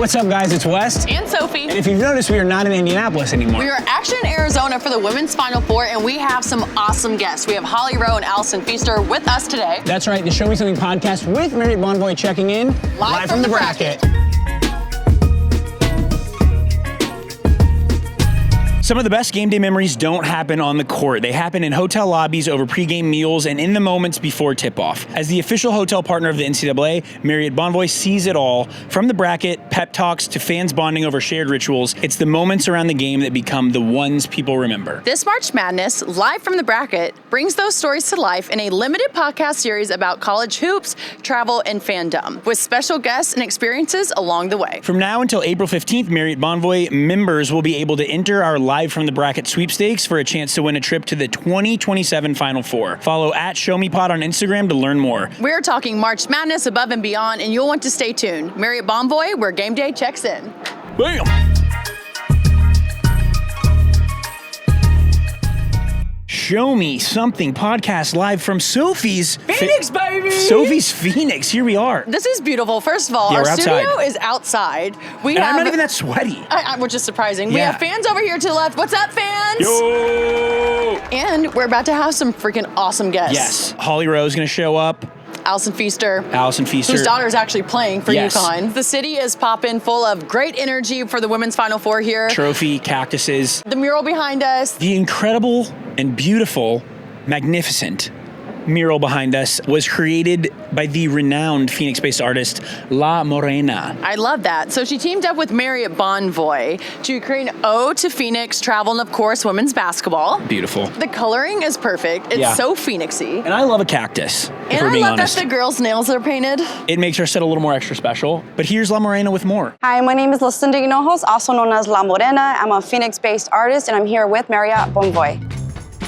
What's up, guys? It's West. And Sophie. And if you've noticed, we are not in Indianapolis anymore. We are actually in Arizona for the Women's Final Four, and we have some awesome guests. We have Holly Rowe and Allison Feaster with us today. That's right, the Show Me Something podcast with Marriott Bonvoy checking in. Live from the bracket. Some of the best game day memories don't happen on the court. They happen in hotel lobbies over pregame meals and in the moments before tip-off. As the official hotel partner of the NCAA, Marriott Bonvoy sees it all. From the bracket, pep talks, to fans bonding over shared rituals, it's the moments around the game that become the ones people remember. This March Madness, Live from the Bracket, brings those stories to life in a limited podcast series about college hoops, travel, and fandom, with special guests and experiences along the way. From now until April 15th, Marriott Bonvoy members will be able to enter our Live from the Bracket Sweepstakes for a chance to win a trip to the 2027 Final Four. Follow @ShowMePod on Instagram to learn more. We're talking March Madness above and beyond, and you'll want to stay tuned. Marriott Bonvoy, where game day checks in. Bam! Show Me Something podcast live from Sophie's Phoenix, baby! Sophie's Phoenix. Here we are. This is beautiful. First of all, Yeah, our we're studio outside. is outside. And I'm not even that sweaty. Which is surprising. We Yeah. have fans over here to the left. What's up, fans? Yo! And we're about to have some freaking awesome guests. Yes. Holly Rowe is going to show up. Allison Feaster. Allison Feaster. Whose daughter is actually playing for Yes. UConn. The city is popping, full of great energy for the Women's Final Four here. Trophy, cactuses. The mural behind us. The incredible and beautiful, magnificent mural behind us was created by the renowned Phoenix-based artist La Morena. I love that. So she teamed up with Marriott Bonvoy to create an ode to Phoenix, travel, and of course, women's basketball. Beautiful. The coloring is perfect. It's Yeah. so Phoenixy. And I love a cactus, if And we're I being love honest. that the girls' nails are painted. It makes our set a little more extra special. But here's La Morena with more. Hi, my name is Lucinda Hinojos, also known as La Morena. I'm a Phoenix-based artist, and I'm here with Marriott Bonvoy.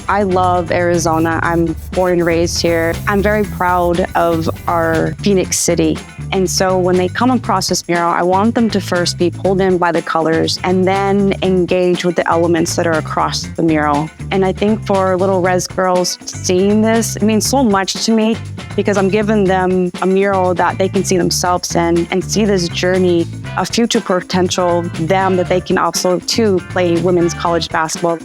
I love Arizona. I'm born and raised here. I'm very proud of our Phoenix city. And so when they come across this mural, I want them to first be pulled in by the colors and then engage with the elements that are across the mural. And I think for little res girls seeing this, it means so much to me because I'm giving them a mural that they can see themselves in and see this journey of future potential, them that they can also too play women's college basketball.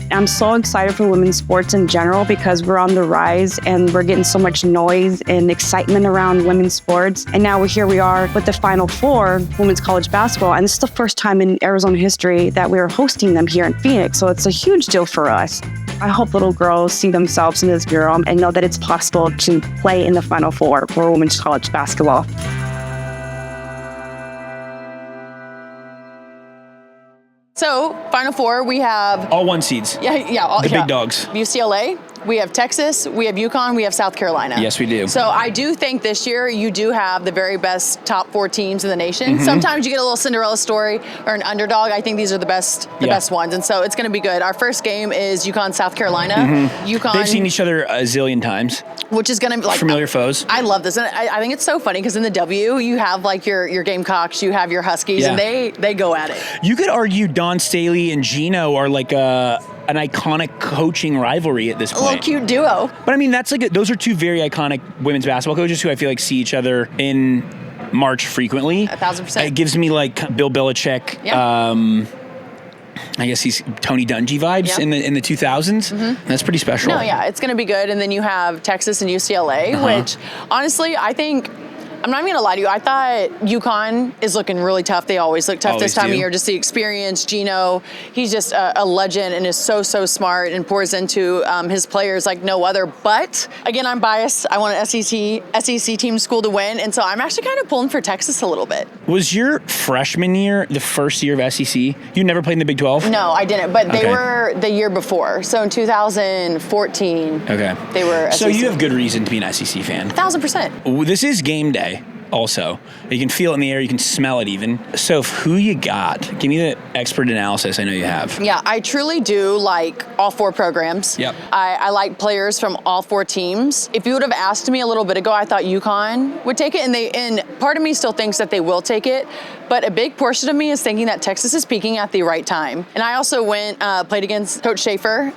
I'm so excited for women's sports in general because we're on the rise and we're getting so much noise and excitement around women's sports. And now here we are with the Final Four, women's college basketball. And this is the first time in Arizona history that we are hosting them here in Phoenix. So it's a huge deal for us. I hope little girls see themselves in this mural and know that it's possible to play in the Final Four for women's college basketball. So, Final Four, we have... All one seeds. The big dogs. UCLA, we have Texas, we have UConn, we have South Carolina. Yes, we do. So I do think this year you do have the very best top 4 teams in the nation. Sometimes you get a little Cinderella story or an underdog. I think these are the best ones. And so it's going to be good. Our first game is UConn, South Carolina. UConn. They've seen each other a zillion times. Which is going to be like familiar foes. I love this. And I think it's so funny because in the W, you have like your Gamecocks, you have your Huskies, and they go at it. You could argue Don Staley and Gino are like an iconic coaching rivalry at this point. A little cute duo. But I mean, those are two very iconic women's basketball coaches who I feel like see each other in March frequently. 1,000%. It gives me like Bill Belichick. Yeah. I guess he's Tony Dungy vibes in the 2000s. That's pretty special. No, yeah, it's going to be good. And then you have Texas and UCLA, which honestly, I think, I'm not even going to lie to you, I thought UConn is looking really tough. They always look tough this time of year. Just the experience. Gino, he's just a legend and is so smart and pours into his players like no other. But again, I'm biased. I want an SEC team school to win. And so I'm actually kind of pulling for Texas a little bit. Was your freshman year the first year of SEC? You never played in the Big 12? No, I didn't. But they were the year before. So in 2014, they were SEC. So you have good reason to be an SEC fan. 1,000%. This is game day. Also, you can feel it in the air, you can smell it even. Soph, who you got? Give me the expert analysis I know you have. Yeah, I truly do like all 4 programs. Yep. I like players from all 4 teams. If you would have asked me a little bit ago, I thought UConn would take it, and part of me still thinks that they will take it, but a big portion of me is thinking that Texas is peaking at the right time. And I also played against Coach Schaefer.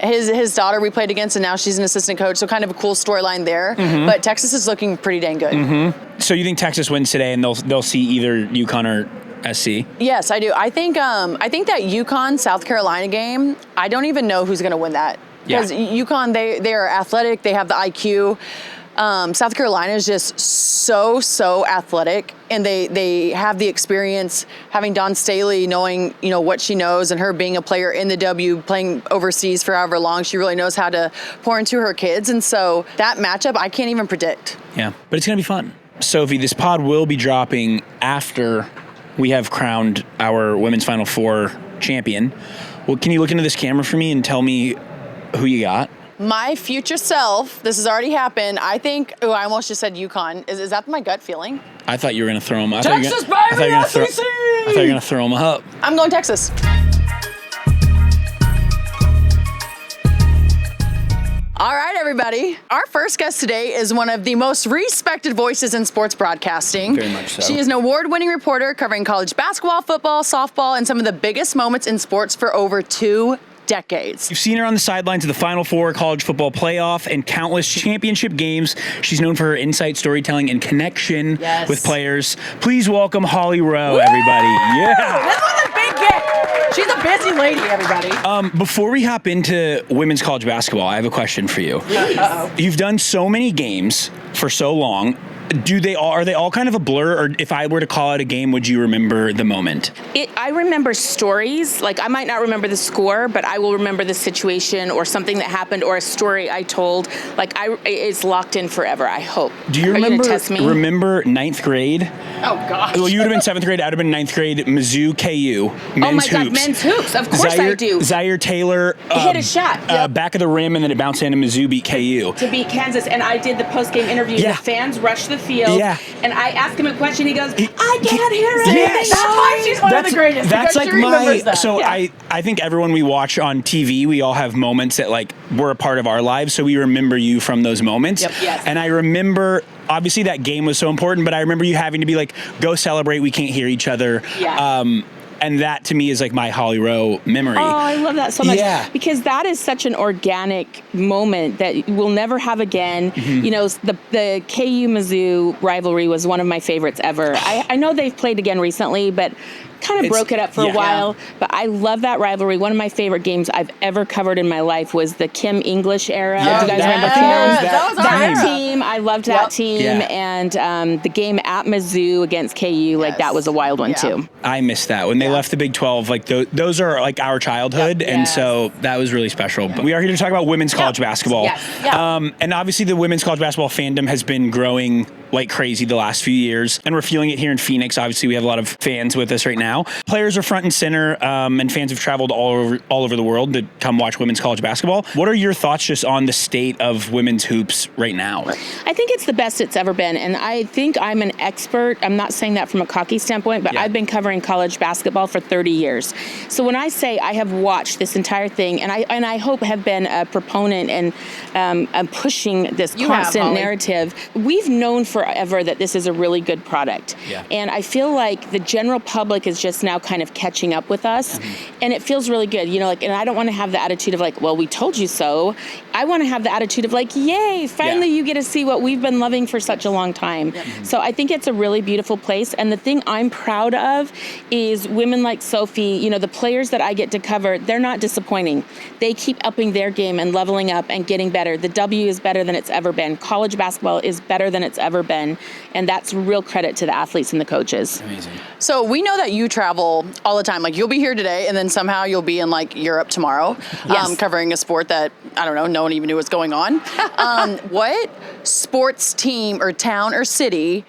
His daughter we played against, and now she's an assistant coach, so kind of a cool storyline there. But Texas is looking pretty dang good. So you think Texas wins today, and they'll see either UConn or SC? Yes, I do. I think that UConn South Carolina game, I don't even know who's going to win that. Because UConn, they are athletic, they have the IQ. South Carolina is just so athletic, and they have the experience, having Dawn Staley, knowing what she knows, and her being a player in the W, playing overseas for however long. She really knows how to pour into her kids, and so that matchup I can't even predict. Yeah, but it's gonna be fun. Sophie, this pod will be dropping after we have crowned our women's Final Four champion. Well, can you look into this camera for me and tell me who you got? My future self, this has already happened. I think, I almost just said UConn. Is that my gut feeling? I thought you were going to throw him up. Texas, baby, I thought you were going to throw him up. I'm going Texas. All right, everybody. Our first guest today is one of the most respected voices in sports broadcasting. Very much so. She is an award-winning reporter covering college basketball, football, softball, and some of the biggest moments in sports for over 2 decades. You've seen her on the sidelines of the Final Four, college football playoff, and countless championship games. She's known for her insight, storytelling, and connection with players. Please welcome Holly Rowe, everybody. Yeah. This was a big get. She's a busy lady, everybody. Before we hop into women's college basketball, I have a question for you. Uh-oh. You've done so many games for so long. Are they all kind of a blur, or if I were to call out a game, would you remember the moment? I remember stories. Like, I might not remember the score, but I will remember the situation or something that happened or a story I told. Like, it's locked in forever, I hope. Do you remember ninth grade? Oh, gosh. Well, you would have been 7th grade. I would have been 9th grade. Mizzou, KU. Men's hoops. God, men's hoops. Of course I do. Zaire Taylor hit a shot. Back of the rim, and then it bounced in, and Mizzou beat KU. To beat Kansas. And I did the post-game interview. The fans rushed the field. Yeah. And I asked him a question. He goes, I can't hear it. Yes. That's why she's one of the greatest. That's like that. I think everyone we watch on TV, we all have moments that like were a part of our lives, so we remember you from those moments. Yep. Yes. And I remember, obviously that game was so important, but I remember you having to be like, go celebrate, we can't hear each other. Yeah. And that to me is like my Holly Rowe memory. Oh, I love that so much. Yeah. Because that is such an organic moment that we'll never have again. Mm-hmm. You know, the KU-Mizzou rivalry was one of my favorites ever. I know they've played again recently, but kind of broke it up for a while. But I love that rivalry. One of my favorite games I've ever covered in my life was the Kim English era. Yeah, do you guys remember Kim? That team, I loved that team. Yeah. And the game at Mizzou against KU, like that was a wild one too. I missed that. When they left the Big 12, like those are like our childhood, and so that was really special. But we are here to talk about women's college basketball. And obviously the women's college basketball fandom has been growing like crazy the last few years, and we're feeling it here in Phoenix. Obviously, we have a lot of fans with us right now. Players are front and center, and fans have traveled all over the world to come watch women's college basketball. What are your thoughts just on the state of women's hoops right now? I think it's the best it's ever been, and I think I'm an expert. I'm not saying that from a cocky standpoint, but I've been covering college basketball for 30 years. So when I say I have watched this entire thing, and I hope have been a proponent and pushing this constant narrative, we've known forever that this is a really good product. Yeah. And I feel like the general public is just now kind of catching up with us, and it feels really good. You know, like, and I don't want to have the attitude of like, well, we told you so. I want to have the attitude of like, yay, finally you get to see what we've been loving for such a long time. So I think it's a really beautiful place. And the thing I'm proud of is women like Sophie, you know, the players that I get to cover, they're not disappointing. They keep upping their game and leveling up and getting better. The W is better than it's ever been. College basketball is better than it's ever been. And that's real credit to the athletes and the coaches. Amazing. So we know that you travel all the time. Like, you'll be here today, and then somehow you'll be in like Europe tomorrow, covering a sport that, I don't know, no one even knew what's going on. What sports team or town or city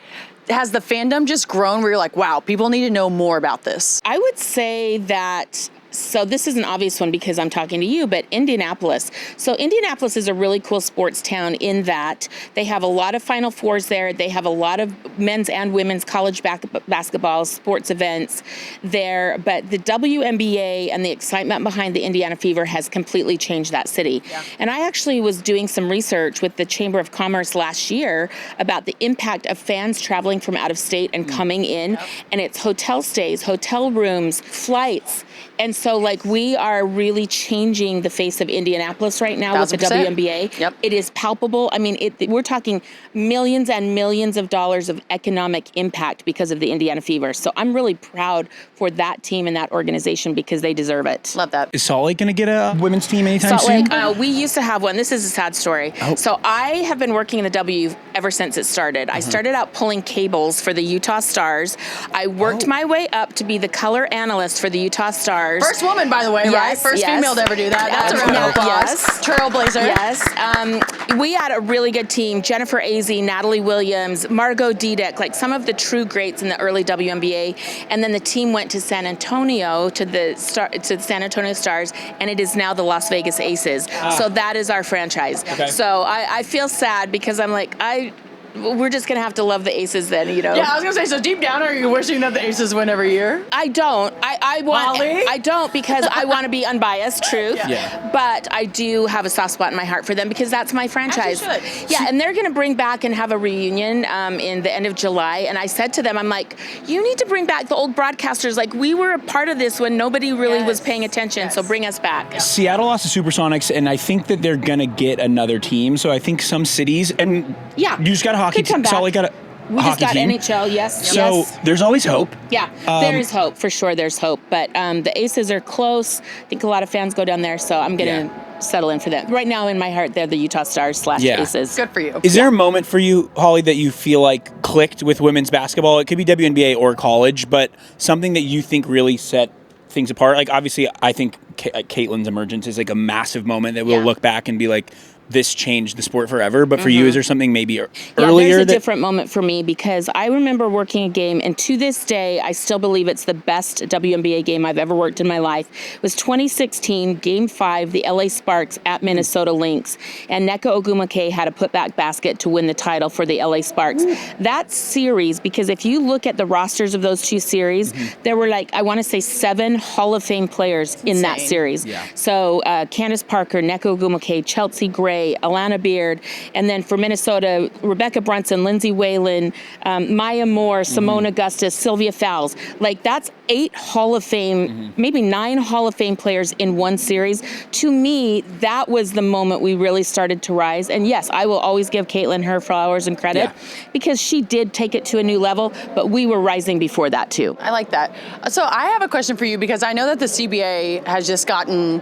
has the fandom just grown where you're like, wow, people need to know more about this? I would say that, so this is an obvious one because I'm talking to you, but Indianapolis. So Indianapolis is a really cool sports town in that they have a lot of Final Fours there. They have a lot of men's and women's college basketball sports events there. But the WNBA and the excitement behind the Indiana Fever has completely changed that city. Yeah. And I actually was doing some research with the Chamber of Commerce last year about the impact of fans traveling from out of state and coming in. And it's hotel stays, hotel rooms, flights. And So, like, we are really changing the face of Indianapolis right now with the 1,000%. WNBA. Yep. It is palpable. I mean, we're talking millions and millions of dollars of economic impact because of the Indiana Fever. So I'm really proud for that team and that organization because they deserve it. Love that. Is Salt Lake going to get a women's team anytime Salt soon? Lake, we used to have one. This is a sad story. Oh. So I have been working in the W ever since it started. I started out pulling cables for the Utah Stars. I worked my way up to be the color analyst for the Utah Stars. First woman, by the way, right? Yes, First yes. female to ever do that. That's a round of applause. Yes. Trailblazer. Yes. We had a really good team. Jennifer Azzi, Natalie Williams, Margot Dudek, like some of the true greats in the early WNBA. And then the team went to San Antonio, to the San Antonio Stars, and it is now the Las Vegas Aces. So that is our franchise. Okay. So I feel sad because I'm like, we're just going to have to love the Aces then, you know? Yeah, I was going to say, so deep down, are you wishing that the Aces win every year? I don't. Holly? I don't because I want to be unbiased, truth. Yeah. But I do have a soft spot in my heart for them because that's my franchise. As you should. Yeah, and they're going to bring back and have a reunion in the end of July. And I said to them, I'm like, you need to bring back the old broadcasters. Like, we were a part of this when nobody really was paying attention. So bring us back. Seattle lost to Supersonics, and I think that they're going to get another team. So I think some cities, and Yeah. you just got a hockey Could come team. Salt Lake got a We just hockey got team. NHL, yes. So yes. there's always hope. Yeah, there is hope. For sure, there's hope. But the Aces are close. I think a lot of fans go down there, so I'm going to settle in for them. Right now, in my heart, they're the Utah Stars / Aces. Good for you. Is there a moment for you, Holly, that you feel like clicked with women's basketball? It could be WNBA or college, but something that you think really set things apart? Like, obviously, I think Caitlin's emergence is like a massive moment that we'll look back and be like, this changed the sport forever. But for you, is there something maybe earlier? There's a different moment for me because I remember working a game, and to this day, I still believe it's the best WNBA game I've ever worked in my life. It was 2016, Game 5, the LA Sparks at Minnesota Lynx, and Nneka Ogwumike had a putback basket to win the title for the LA Sparks. That series, because if you look at the rosters of those two series, there were like, I want to say 7 Hall of Fame players in that series. Yeah. So Candace Parker, Nneka Ogwumike, Chelsea Gray, Alana Beard, and then for Minnesota, Rebecca Brunson, Lindsay Whalen, Maya Moore, Simone Augustus, Sylvia Fowles. Like, that's 8 Hall of Fame, maybe 9 Hall of Fame players in one series. To me, that was the moment we really started to rise. And yes, I will always give Caitlin her flowers and credit because she did take it to a new level, but we were rising before that too. I like that. So I have a question for you because I know that the CBA has just gotten,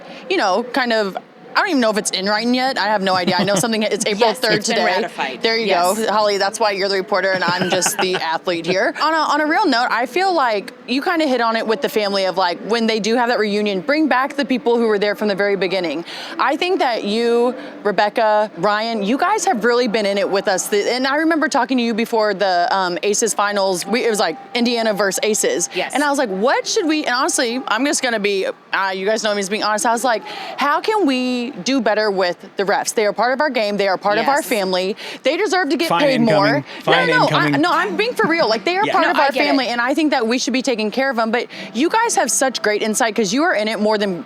kind of, I don't even know if it's in writing yet. I have no idea. I know something. It's April 3rd it's been today. ratified. There you go, Holly. That's why you're the reporter and I'm just the athlete here. On a real note, I feel like you kind of hit on it with the family of like when they do have that reunion, bring back the people who were there from the very beginning. I think that you, Rebecca, Ryan, you guys have really been in it with us. And I remember talking to you before the Aces finals. It was like Indiana versus Aces. Yes. And I was like, what should we? And honestly, I'm just gonna be. You guys know me as being honest. I was like, how can we do better with the refs? They are part of our game. They are part of our family. They deserve to get paid more. No, I'm being for real. Like, they are part of our family, and I think that we should be taking care of them. But you guys have such great insight because you are in it more than,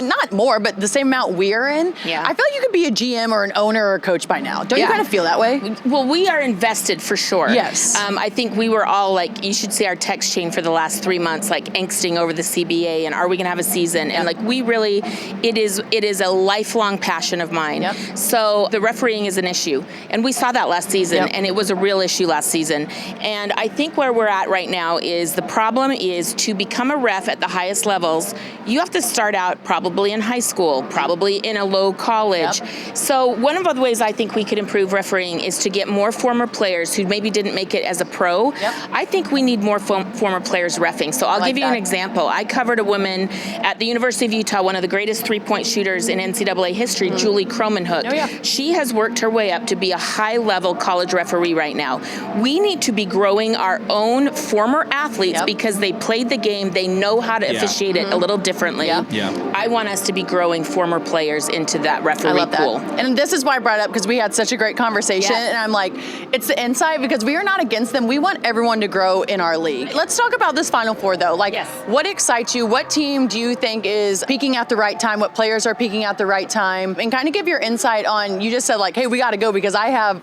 not more, but the same amount we're in. Yeah. I feel like you could be a GM or an owner or a coach by now. Don't you kind of feel that way? Well, we are invested for sure. Yes. I think we were all like, you should see our text chain for the last 3 months, like angsting over the CBA and are we going to have a season? And like, we really, it is a lifelong passion of mine. Yep. So the refereeing is an issue. And we saw that last season, and it was a real issue last season. And I think where we're at right now is the problem is to become a ref at the highest levels, you have to start out probably in high school, probably in a low college. Yep. So one of the ways I think we could improve refereeing is to get more former players who maybe didn't make it as a pro. Yep. I think we need more former players reffing. So I'll give you an example. I covered a woman at the University of Utah, one of the greatest three-point shooters in NCAA history, Julie Cromanhook. Oh, yeah. She has worked her way up to be a high-level college referee right now. We need to be growing our own former athletes because they played the game. They know how to officiate it a little differently. I want us to be growing former players into that referee pool. And this is why I brought it up because we had such a great conversation. And I'm like, it's the insight because we are not against them. We want everyone to grow in our league. Let's talk about this Final Four, though. Like, what excites you? What team do you think is peaking at the right time? What players are peaking at the right time, and kind of give your insight on, you just said like, hey, we got to go because I have,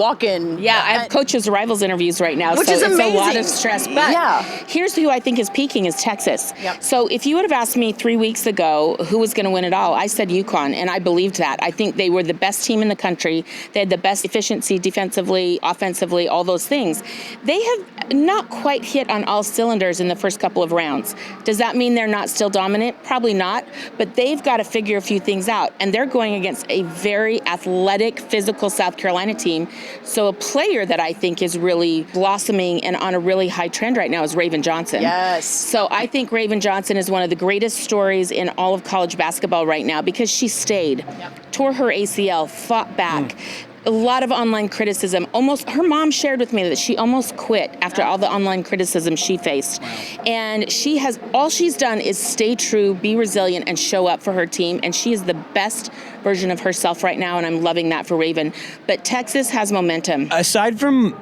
walk-in. Yeah, I have coaches' arrivals interviews right now, which so is amazing. It's a lot of stress. But here's who I think is peaking is Texas. Yep. So if you would have asked me 3 weeks ago who was going to win it all, I said UConn, and I believed that. I think they were the best team in the country. They had the best efficiency defensively, offensively, all those things. They have not quite hit on all cylinders in the first couple of rounds. Does that mean they're not still dominant? Probably not, but they've got to figure a few things out, and they're going against a very athletic, physical South Carolina team. So a player that I think is really blossoming and on a really high trend right now is Raven Johnson. Yes. So I think Raven Johnson is one of the greatest stories in all of college basketball right now because she stayed, tore her ACL, fought back. A lot of online criticism. Her mom shared with me that she almost quit after all the online criticism she faced. And all she's done is stay true, be resilient, and show up for her team. And she is the best version of herself right now, and I'm loving that for Raven. But Texas has momentum. Aside from,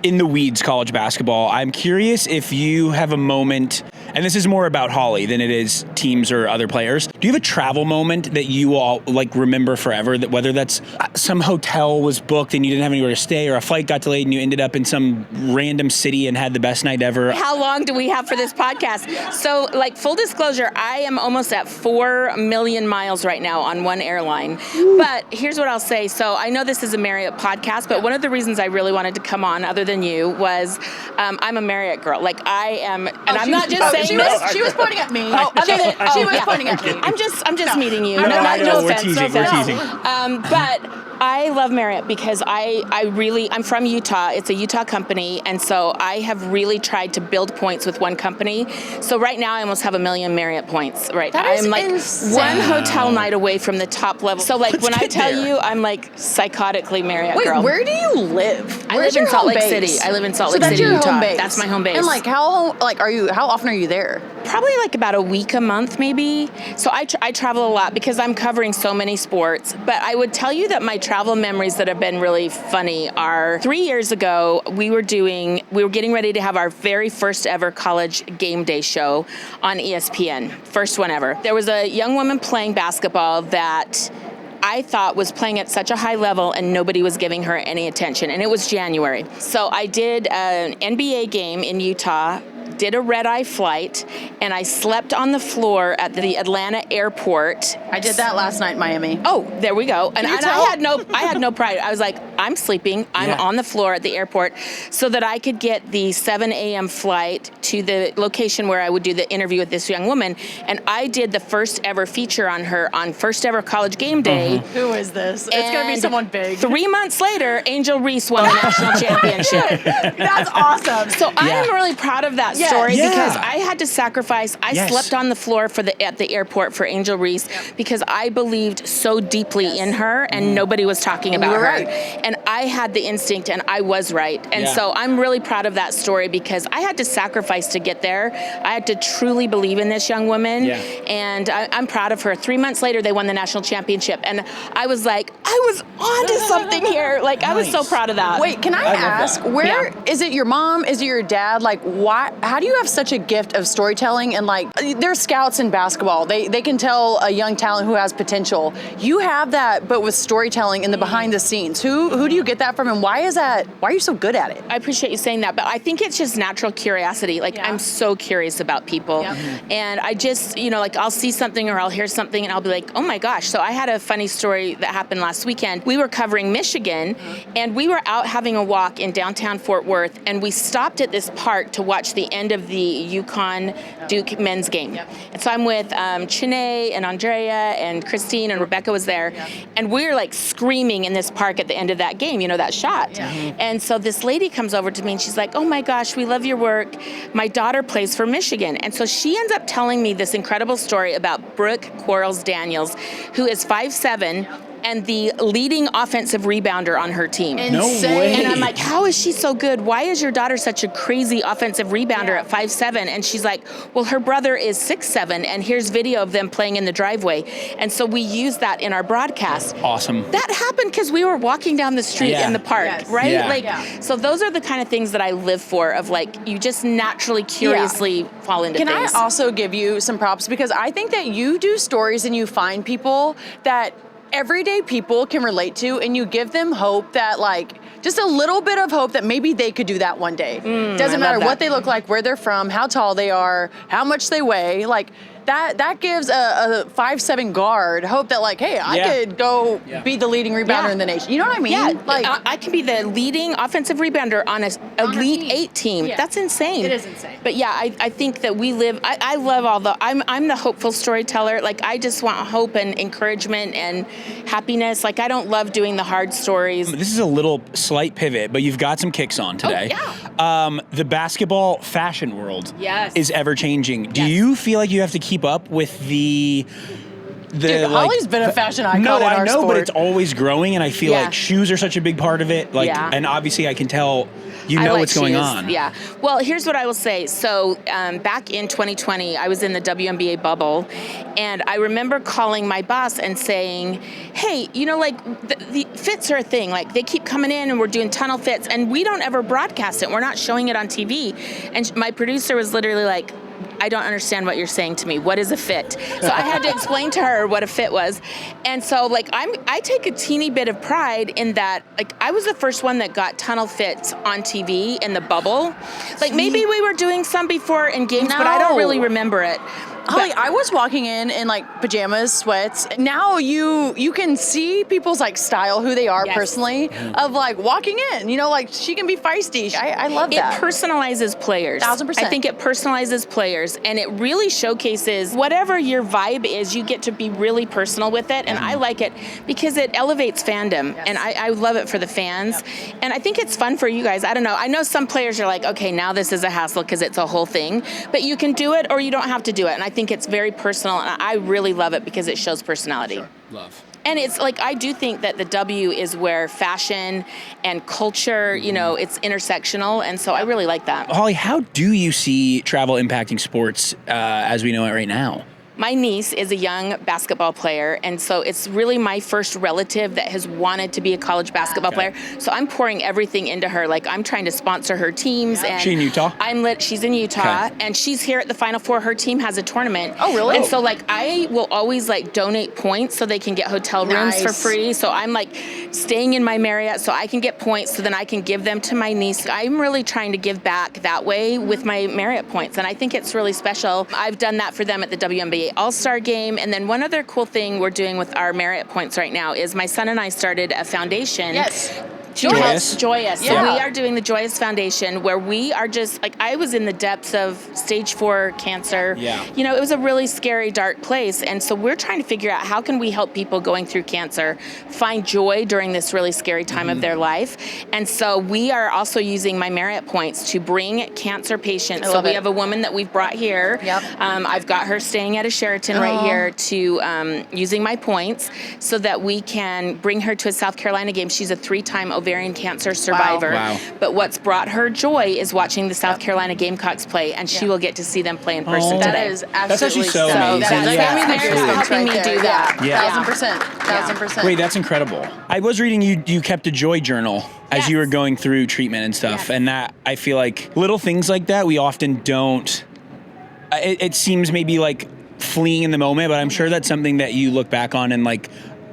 in the weeds college basketball, I'm curious if you have a moment, and this is more about Holly than it is teams or other players. Do you have a travel moment that you all remember forever, that whether that's some hotel was booked and you didn't have anywhere to stay, or a flight got delayed and you ended up in some random city and had the best night ever? How long do we have for this podcast? So, full disclosure, I am almost at 4 million miles right now on one airline. But here's what I'll say. So I know this is a Marriott podcast, but one of the reasons I really wanted to come on, other than you, was I'm a Marriott girl. I am, and I'm not just saying this. She was pointing at me. She was pointing at me. I'm just meeting you. No, we're offense, teasing. no We're offense. teasing. But I love Marriott because I'm from Utah. It's a Utah company, and so I have really tried to build points with one company. So right now I almost have 1 million Marriott points. Right, I'm insane. One hotel night away from the top level. So when I tell you, I'm psychotically Marriott girl. Wait, where do you live? I live in Salt Lake City. I live in Salt Lake City, your Utah. Home base. That's my home base. And how often are you there? Probably about a week a month, maybe. So I travel a lot because I'm covering so many sports. But I would tell you that my travel memories that have been really funny are 3 years ago, we were getting ready to have our very first ever college game day show on ESPN. First one ever. There was a young woman playing basketball that I thought was playing at such a high level and nobody was giving her any attention. And it was January. So I did an NBA game in Utah, did a red-eye flight, and I slept on the floor at the Atlanta airport. I did that last night in Miami. Oh, there we go. And I had no pride. I was like, I'm sleeping. I'm on the floor at the airport so that I could get the 7 a.m. flight to the location where I would do the interview with this young woman. And I did the first ever feature on her on first ever college game day. Who is this? It's going to be someone big. 3 months later, Angel Reese won the national championship. That's awesome. So I am really proud of that story because I had to sacrifice. I slept on the floor at the airport for Angel Reese because I believed so deeply in her and nobody was talking about her. Right. And I had the instinct and I was right. And so I'm really proud of that story because I had to sacrifice to get there. I had to truly believe in this young woman. Yeah. And I'm proud of her. 3 months later, they won the national championship. And I was like, I was onto something here. I was so proud of that. Wait, can I ask, where is it your mom? Is it your dad? Why? How do you have such a gift of storytelling? And they're scouts in basketball. They can tell a young talent who has potential. You have that, but with storytelling in the behind the scenes. Who do you get that from, and why are you so good at it? I appreciate you saying that, but I think it's just natural curiosity. I'm so curious about people. And I just, I'll see something or I'll hear something and I'll be like, oh my gosh. So I had a funny story that happened last weekend. We were covering Michigan and we were out having a walk in downtown Fort Worth, and we stopped at this park to watch the end of the UConn-Duke men's game. And so I'm with Chene and Andrea and Christine, and Rebecca was there. And we're screaming in this park at the end of that game, that shot. And so this lady comes over to me and she's like, oh my gosh, we love your work. My daughter plays for Michigan. And so she ends up telling me this incredible story about Brooke Quarles Daniels, who is 5'7", and the leading offensive rebounder on her team. No way. And I'm like, how is she so good? Why is your daughter such a crazy offensive rebounder at 5'7"? And she's like, well, her brother is 6'7", and here's video of them playing in the driveway. And so we use that in our broadcast. Awesome. That happened because we were walking down the street in the park, right? Yeah. So those are the kind of things that I live for, of like, you just naturally, curiously fall into Can things. I also give you some props? Because I think that you do stories and you find people that everyday people can relate to, and you give them hope that, like, just a little bit of hope that maybe they could do that one day. Doesn't matter what they look like, where they're from, how tall they are, how much they weigh. Like, that gives a 5'7" guard hope that, like, hey, I could go be the leading rebounder in the nation. You know what I mean? Yeah, like I can be the leading offensive rebounder on an Elite 8 team. Yeah. That's insane. It is insane. But yeah, I think that we live, I love I'm the hopeful storyteller. Like, I just want hope and encouragement and happiness. Like, I don't love doing the hard stories. This is a little slight pivot, but you've got some kicks on today. The basketball fashion world is ever changing. Do you feel like you have to keep up with the Dude, Holly's been a fashion icon in our I know, sport. but it's always growing, and I feel like shoes are such a big part of it. Like, and obviously I can tell you know what's going on. Yeah. Well, here's what I will say. So back in 2020, I was in the WNBA bubble, and I remember calling my boss and saying, hey, you know, like, the fits are a thing. Like, they keep coming in and we're doing tunnel fits, and we don't ever broadcast it. We're not showing it on TV. And my producer was literally like, I don't understand what you're saying to me. What is a fit? So I had to explain to her what a fit was. And so, like, I take a teeny bit of pride in that. Like, I was the first one that got tunnel fits on TV in the bubble. Like, maybe we were doing some before in games, but I don't really remember it. Holly, I was walking in like pajamas, sweats. Now you can see people's, like, style, who they are personally, of, like, walking in. You know, like, she can be feisty. I love that. It personalizes players. 1000%. I think it personalizes players, and it really showcases whatever your vibe is. You get to be really personal with it, and I like it because it elevates fandom, and I love it for the fans. And I think it's fun for you guys. I don't know. I know some players are like, okay, now this is a hassle because it's a whole thing, but you can do it or you don't have to do it. And I think it's very personal, and I really love it because it shows personality. Sure. Love. And it's like, I do think that the W is where fashion and culture, you know, it's intersectional. And so I really like that. Holly, how do you see travel impacting sports as we know it right now? My niece is a young basketball player, and so it's really my first relative that has wanted to be a college basketball player. So I'm pouring everything into her. Like, I'm trying to sponsor her teams. And she in Utah? She's in Utah, and she's here at the Final Four. Her team has a tournament. Oh, really? And so, like, I will always, like, donate points so they can get hotel rooms for free. So I'm, like, staying in my Marriott so I can get points so then I can give them to my niece. I'm really trying to give back that way with my Marriott points, and I think it's really special. I've done that for them at the WNBA All-Star Game. And then one other cool thing we're doing with our Marriott points right now is my son and I started a foundation. Joyous. Joyous. Yeah. So we are doing the Joyous Foundation, where we are just, like, I was in the depths of stage 4 cancer. Yeah. You know, it was a really scary, dark place. And so we're trying to figure out how can we help people going through cancer find joy during this really scary time of their life. And so we are also using my Marriott points to bring cancer patients. So we have a woman that we've brought here. I've got her staying at a Sheraton right here to using my points so that we can bring her to a South Carolina game. She's a 3-time ovarian cancer survivor. Wow. But what's brought her joy is watching the South Carolina Gamecocks play, and she will get to see them play in person today. That is absolutely That's actually so amazing. That's helping me do that. 1000%. Wait, that's incredible. I was reading you kept a joy journal as you were going through treatment and stuff, and that, I feel like little things like that we often don't. It seems maybe like fleeing in the moment, but I'm sure that's something that you look back on and, like,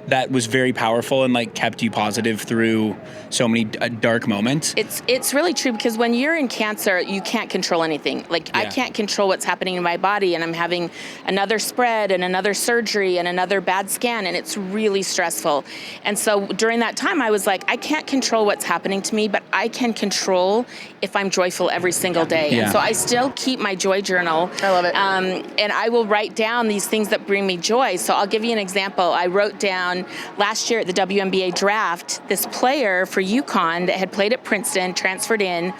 that was very powerful and, like, kept you positive through so many dark moments. It's really true, because when you're in cancer, you can't control anything. Like, I can't control what's happening in my body, and I'm having another spread and another surgery and another bad scan, and it's really stressful. And so during that time, I was like, I can't control what's happening to me, but I can control if I'm joyful every single day. And so I still keep my joy journal. I love it. And I will write down these things that bring me joy. So I'll give you an example. I wrote down found last year at the WNBA draft, this player for UConn that had played at Princeton, transferred in.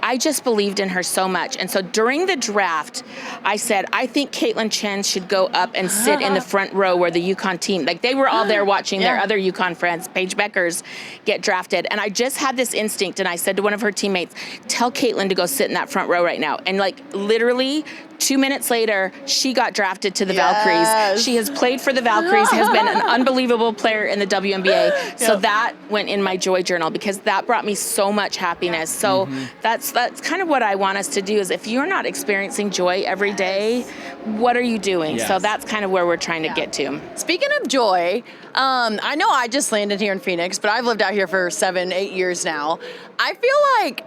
I just believed in her so much. And so during the draft, I said, I think Caitlin Chen should go up and sit in the front row where the UConn team, like they were all there watching their other UConn friends, Paige Beckers, get drafted. And I just had this instinct, and I said to one of her teammates, tell Caitlin to go sit in that front row right now. And like literally 2 minutes later, she got drafted to the Valkyries. She has played for the Valkyries, has been an unbelievable player in the WNBA. So that went in my joy journal because that brought me so much happiness. So that's kind of what I want us to do is if you're not experiencing joy every day, what are you doing? So that's kind of where we're trying to get to. Speaking of joy, I know I just landed here in Phoenix, but I've lived out here for 7-8 years now. I feel like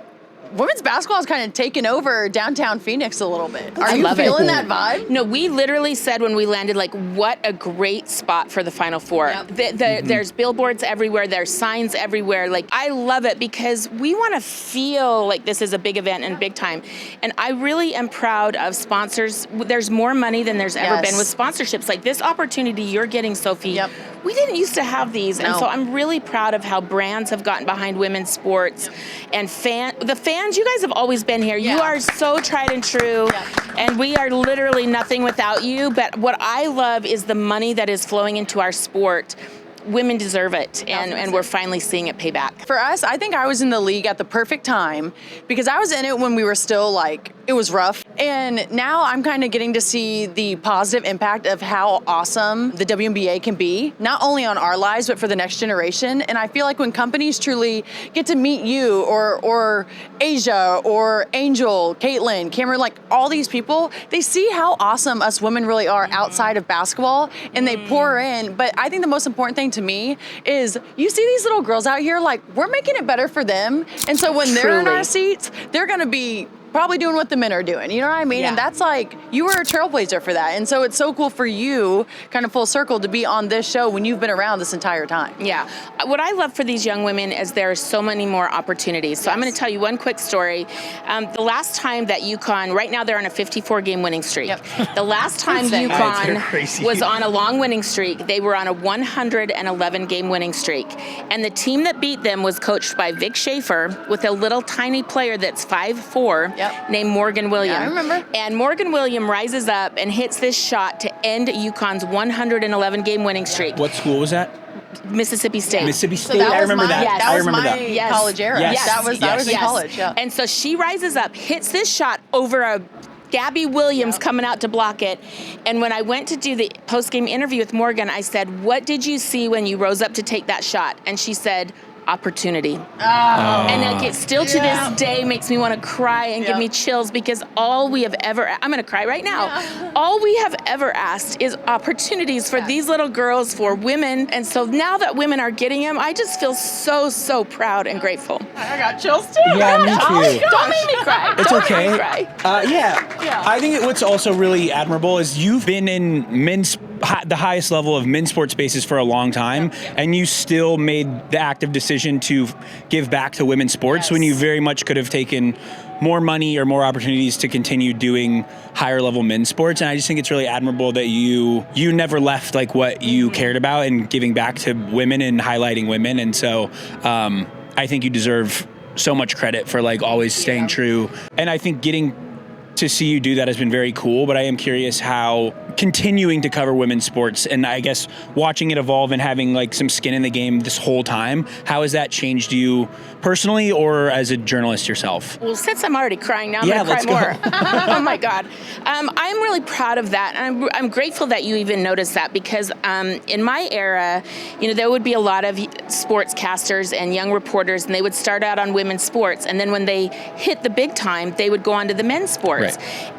women's basketball is kind of taken over downtown Phoenix a little bit. Are you feeling that vibe? No, we literally said when we landed, like, what a great spot for the Final Four. There's billboards everywhere. There's signs everywhere. Like, I love it because we want to feel like this is a big event and big time. And I really am proud of sponsors. There's more money than there's ever been with sponsorships. Like this opportunity you're getting, Sophie, we didn't used to have these. And so I'm really proud of how brands have gotten behind women's sports and the fans. You guys have always been here. You are so tried and true, and we are literally nothing without you. But what I love is the money that is flowing into our sport. Women deserve it, and we're finally seeing it pay back. For us, I think I was in the league at the perfect time because I was in it when we were still like, it was rough. And now I'm kind of getting to see the positive impact of how awesome the WNBA can be, not only on our lives, but for the next generation. And I feel like when companies truly get to meet you or Asia or Angel, Caitlin, Cameron, like all these people, they see how awesome us women really are outside of basketball and they pour in. But I think the most important thing to me is you see these little girls out here, like we're making it better for them. And so when they're in our seats, they're going to be probably doing what the men are doing. You know what I mean? And that's like, you were a trailblazer for that. And so it's so cool for you, kind of full circle, to be on this show when you've been around this entire time. Yeah. What I love for these young women is there are so many more opportunities. So I'm going to tell you one quick story. The last time that UConn, right now they're on a 54-game winning streak. The last time UConn was on a long winning streak, they were on a 111-game winning streak. And the team that beat them was coached by Vic Schaefer with a little tiny player that's 5'4", named Morgan William. Yeah, I remember. And Morgan William rises up and hits this shot to end UConn's 111-game winning streak. What school was that? Mississippi State. Mississippi State. I remember that. Yes. I remember that was my college era. Yes. I was in college. Yeah. And so she rises up, hits this shot over a Gabby Williams coming out to block it. And when I went to do the post-game interview with Morgan, I said, what did you see when you rose up to take that shot? And she said, opportunity. And like it still to this day makes me want to cry and give me chills because all we have ever, I'm going to cry right now. All we have ever asked is opportunities for these little girls, for women. And so now that women are getting them, I just feel so proud and grateful. I got chills too. Yeah, me too. Don't make me cry. It's Don't okay. Make me cry. I think what's also really admirable is you've been in the highest level of men's sports spaces for a long time, and you still made the active decision to give back to women's sports when you very much could have taken more money or more opportunities to continue doing higher level men's sports. And I just think it's really admirable that you never left like what you cared about and giving back to women and highlighting women. And so I think you deserve so much credit for like always staying true. And I think getting to see you do that has been very cool, but I am curious how continuing to cover women's sports and I guess watching it evolve and having like some skin in the game this whole time, how has that changed you personally or as a journalist yourself? Well, since I'm already crying now, I'm going to cry more. Oh my God. I'm really proud of that. And I'm grateful that you even noticed that because in my era, there would be a lot of sportscasters and young reporters and they would start out on women's sports. And then when they hit the big time, they would go on to the men's sports. Right.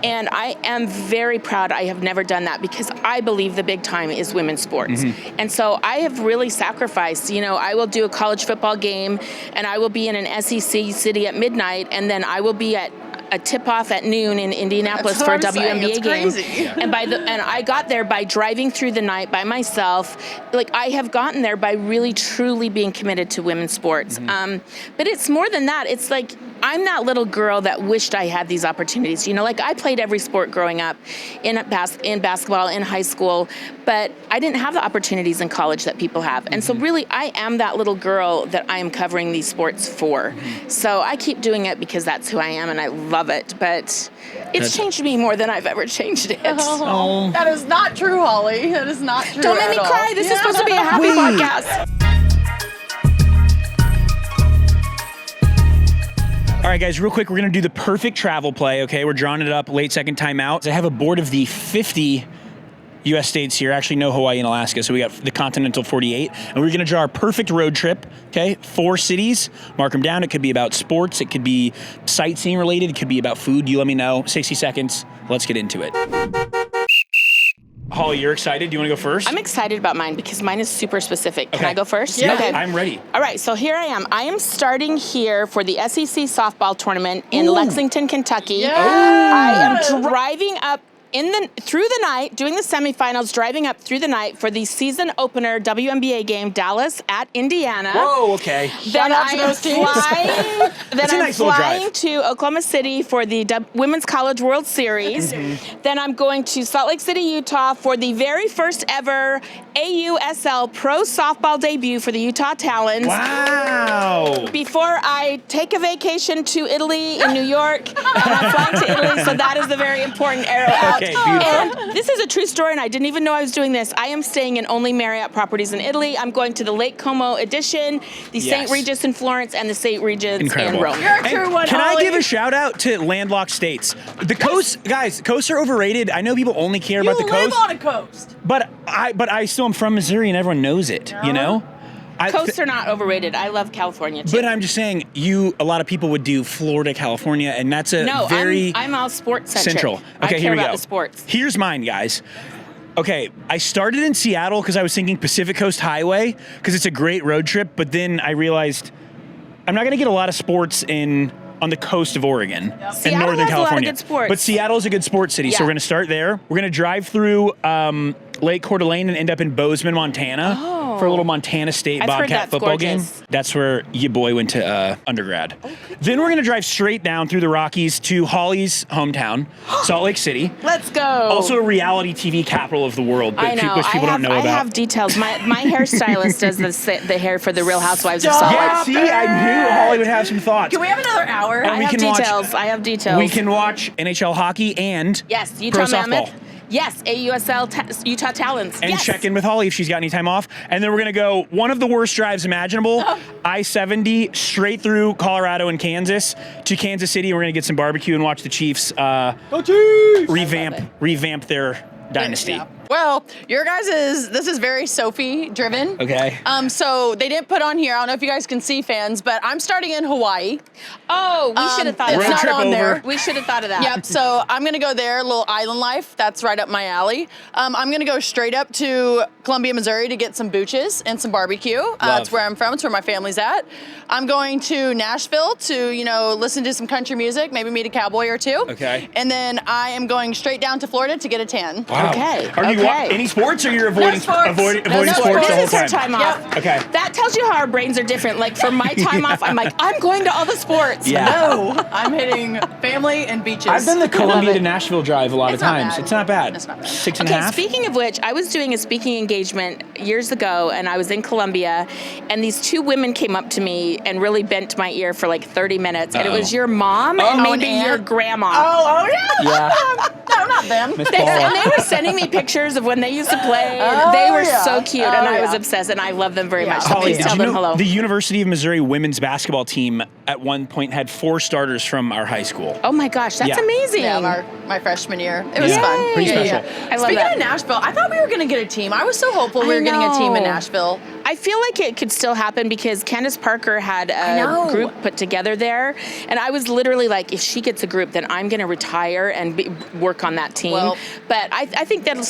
And I am very proud I have never done that because I believe the big time is women's sports. And so I have really sacrificed. I will do a college football game and I will be in an SEC city at midnight and then I will be at a tip-off at noon in Indianapolis That's for a what I'm saying. WNBA It's game. crazy. And I got there by driving through the night by myself. Like, I have gotten there by really, truly being committed to women's sports. But it's more than that. It's like, I'm that little girl that wished I had these opportunities. You know, like I played every sport growing up in basketball, in high school, but I didn't have the opportunities in college that people have. And so really, I am that little girl that I am covering these sports for. So I keep doing it because that's who I am and I love it. But it's changed me more than I've ever changed it. Oh. That is not true, Holly. That is not true. Don't make me cry. This is supposed to be a happy podcast. All right, guys, real quick, we're going to do the perfect travel play, okay? We're drawing it up, late second timeout. I have a board of the 50 U.S. states here. Actually, no Hawaii and Alaska, so we got the continental 48. And we're going to draw our perfect road trip, okay? 4 cities. Mark them down. It could be about sports. It could be sightseeing related. It could be about food. You let me know. 60 seconds. Let's get into it. Holly, you're excited? Do you want to go first? I'm excited about mine because mine is super specific. Can I go first? Yeah, okay. I'm ready. All right, so here I am. I am starting here for the SEC softball tournament in Lexington, Kentucky. Yeah. I am driving up through the night, doing the semifinals, driving up through the night for the season opener WNBA game, Dallas at Indiana. Whoa, okay. Then out to those teams. I'm flying to Oklahoma City for the Women's College World Series. Then I'm going to Salt Lake City, Utah for the very first ever AUSL pro softball debut for the Utah Talons. Wow. Before I take a vacation to Italy in New York, and I'm flying to Italy, so that is the very important arrow out. Okay, beautiful. And this is a true story, and I didn't even know I was doing this. I am staying in only Marriott properties in Italy. I'm going to the Lake Como Edition, the St. Regis in Florence, and the St. Regis in Rome. You're a true one, Can I Holly. give a shout out to landlocked states? The coast, guys, coasts are overrated. I know people only care about the coast. You live on a coast. But I still am from Missouri and everyone knows it, you know? Coasts are not overrated. I love California, too. But I'm just saying, a lot of people would do Florida, California, and that's a very I'm all sports-centric. central. Okay, I here care we go. about the sports. Here's mine, guys. Okay, I started in Seattle because I was thinking Pacific Coast Highway because it's a great road trip, but then I realized I'm not going to get a lot of sports on the coast of Oregon and Seattle Northern has California. a lot of good sports. But Seattle's a good sports city, so we're going to start there. We're going to drive through Lake Coeur d'Alene and end up in Bozeman, Montana for a little Montana State I've heard Bobcat that's football gorgeous. game. That's where your boy went to undergrad. Then we're going to drive straight down through the Rockies to Holly's hometown, Salt Lake City. Let's go. Also a reality TV capital of the world, but I know. which people don't know I about. have details. My hairstylist does the hair for the Real Housewives of Salt Lake. Yeah, see, I knew Holly would have some thoughts. Can we have another hour? And I we have can watch- details. I have details. We can watch NHL hockey and Yes, pro Utah softball. Mammoth. Yes, AUSL Utah Talons. And yes. check in with Holly if she's got any time off. And then we're going to go one of the worst drives imaginable, I-70 straight through Colorado and Kansas to Kansas City. We're going to get some barbecue and watch the Chiefs revamp their dynasty. Yeah. Well, your guys' this is very Sophie driven. Okay. So they didn't put on here. I don't know if you guys can see, fans, but I'm starting in Hawaii. Oh, we should have thought of it's that. not on there. We should have thought of that. Yep. So I'm gonna go there. A little island life. That's right up my alley. I'm gonna go straight up to Columbia, Missouri to get some booches and some barbecue. That's where I'm from. It's where my family's at. I'm going to Nashville to listen to some country music, maybe meet a cowboy or two. Okay. And then I am going straight down to Florida to get a tan. Wow. Okay, Are you any sports, or you're avoiding sports. avoiding No sports sports. the whole This is her time? time off. Yep. Okay. That tells you how our brains are different. Like for my time off, I'm like, I'm going to all the sports. Yeah. No, I'm hitting family and beaches. I've done the Columbia it. to Nashville drive a lot of It's not times. bad. It's not bad. It's not bad. 6.5. Okay, speaking of which, I was doing a speaking engagement years ago, and I was in Columbia, and these 2 women came up to me and really bent my ear for like 30 minutes, and it was your mom and an maybe aunt? your grandma. Oh yeah. Yeah. No, not them. Miss And Paula. they were sending me pictures of when they used to play, and they were yeah. so cute, and I was yeah. obsessed, and I love them very Yeah. much. So Holly, please did tell you them know hello. the University of Missouri women's basketball team at one point had 4 starters from our high school? Oh my gosh, that's Yeah. amazing. Yeah, my freshman year. It was Yeah. fun. Pretty Yeah, special. yeah. I love Speaking that. of Nashville, I thought we were going to get a team. I was so hopeful we were getting a team in know. Nashville. I feel like it could still happen because Candace Parker had a group put together there. And I was literally like, if she gets a group, then I'm going to retire and work on that team. Well, but I think that'll,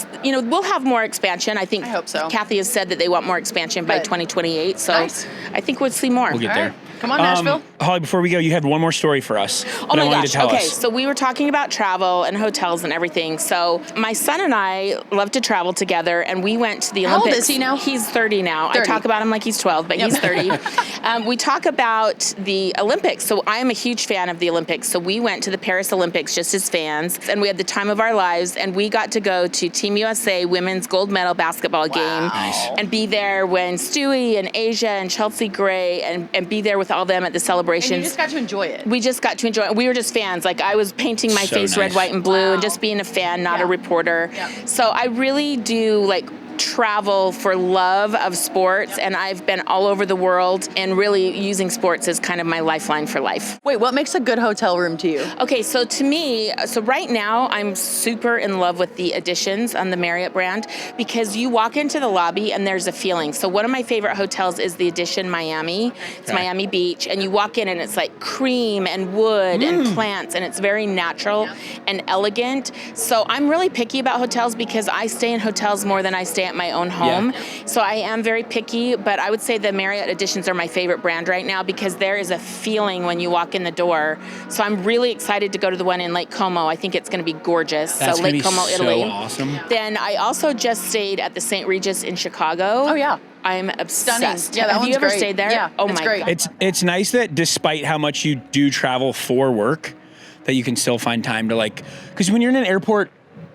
we'll have more expansion. I hope so. Kathy has said that they want more expansion by 2028. So nice. I think we'll see more. We'll get there. Come on, Nashville. Holly, before we go, you had one more story for us. Oh my I wanted gosh. to tell Okay, us. so we were talking about travel and hotels and everything. So my son and I love to travel together, and we went to the Olympics. How old is he now? He's 30 now. 30. I talk about him like he's 12, but he's 30. We talk about the Olympics. So I am a huge fan of the Olympics. So we went to the Paris Olympics just as fans, and we had the time of our lives, and we got to go to Team USA women's gold medal basketball game and be there when Stewie and Asia and Chelsea Gray and be there with all them at the celebration. And you just got to enjoy it. We just got to enjoy it. We were just fans. Like, I was painting my face red, white, and blue and just being a fan, not a reporter. Yeah. So I really do, travel for love of sports, and I've been all over the world and really using sports as kind of my lifeline for life. Wait, what makes a good hotel room to you? Okay, so to me, right now I'm super in love with the Additions on the Marriott brand because you walk into the lobby and there's a feeling. So one of my favorite hotels is the Addition Miami. It's Miami Beach, and you walk in and it's like cream and wood and plants, and it's very natural and elegant. So I'm really picky about hotels because I stay in hotels more than I stay at my own home. Yeah. So I am very picky, but I would say the Marriott Additions are my favorite brand right now because there is a feeling when you walk in the door. So I'm really excited to go to the one in Lake Como. I think it's going to be gorgeous. That's so Lake Como, Italy. So awesome. Then I also just stayed at the St. Regis in Chicago. Oh yeah. I'm obsessed. Stunning. Yeah, that Have you ever great. stayed there? Yeah, oh it's my great. God. It's nice that despite how much you do travel for work, that you can still find time to because when you're in an airport,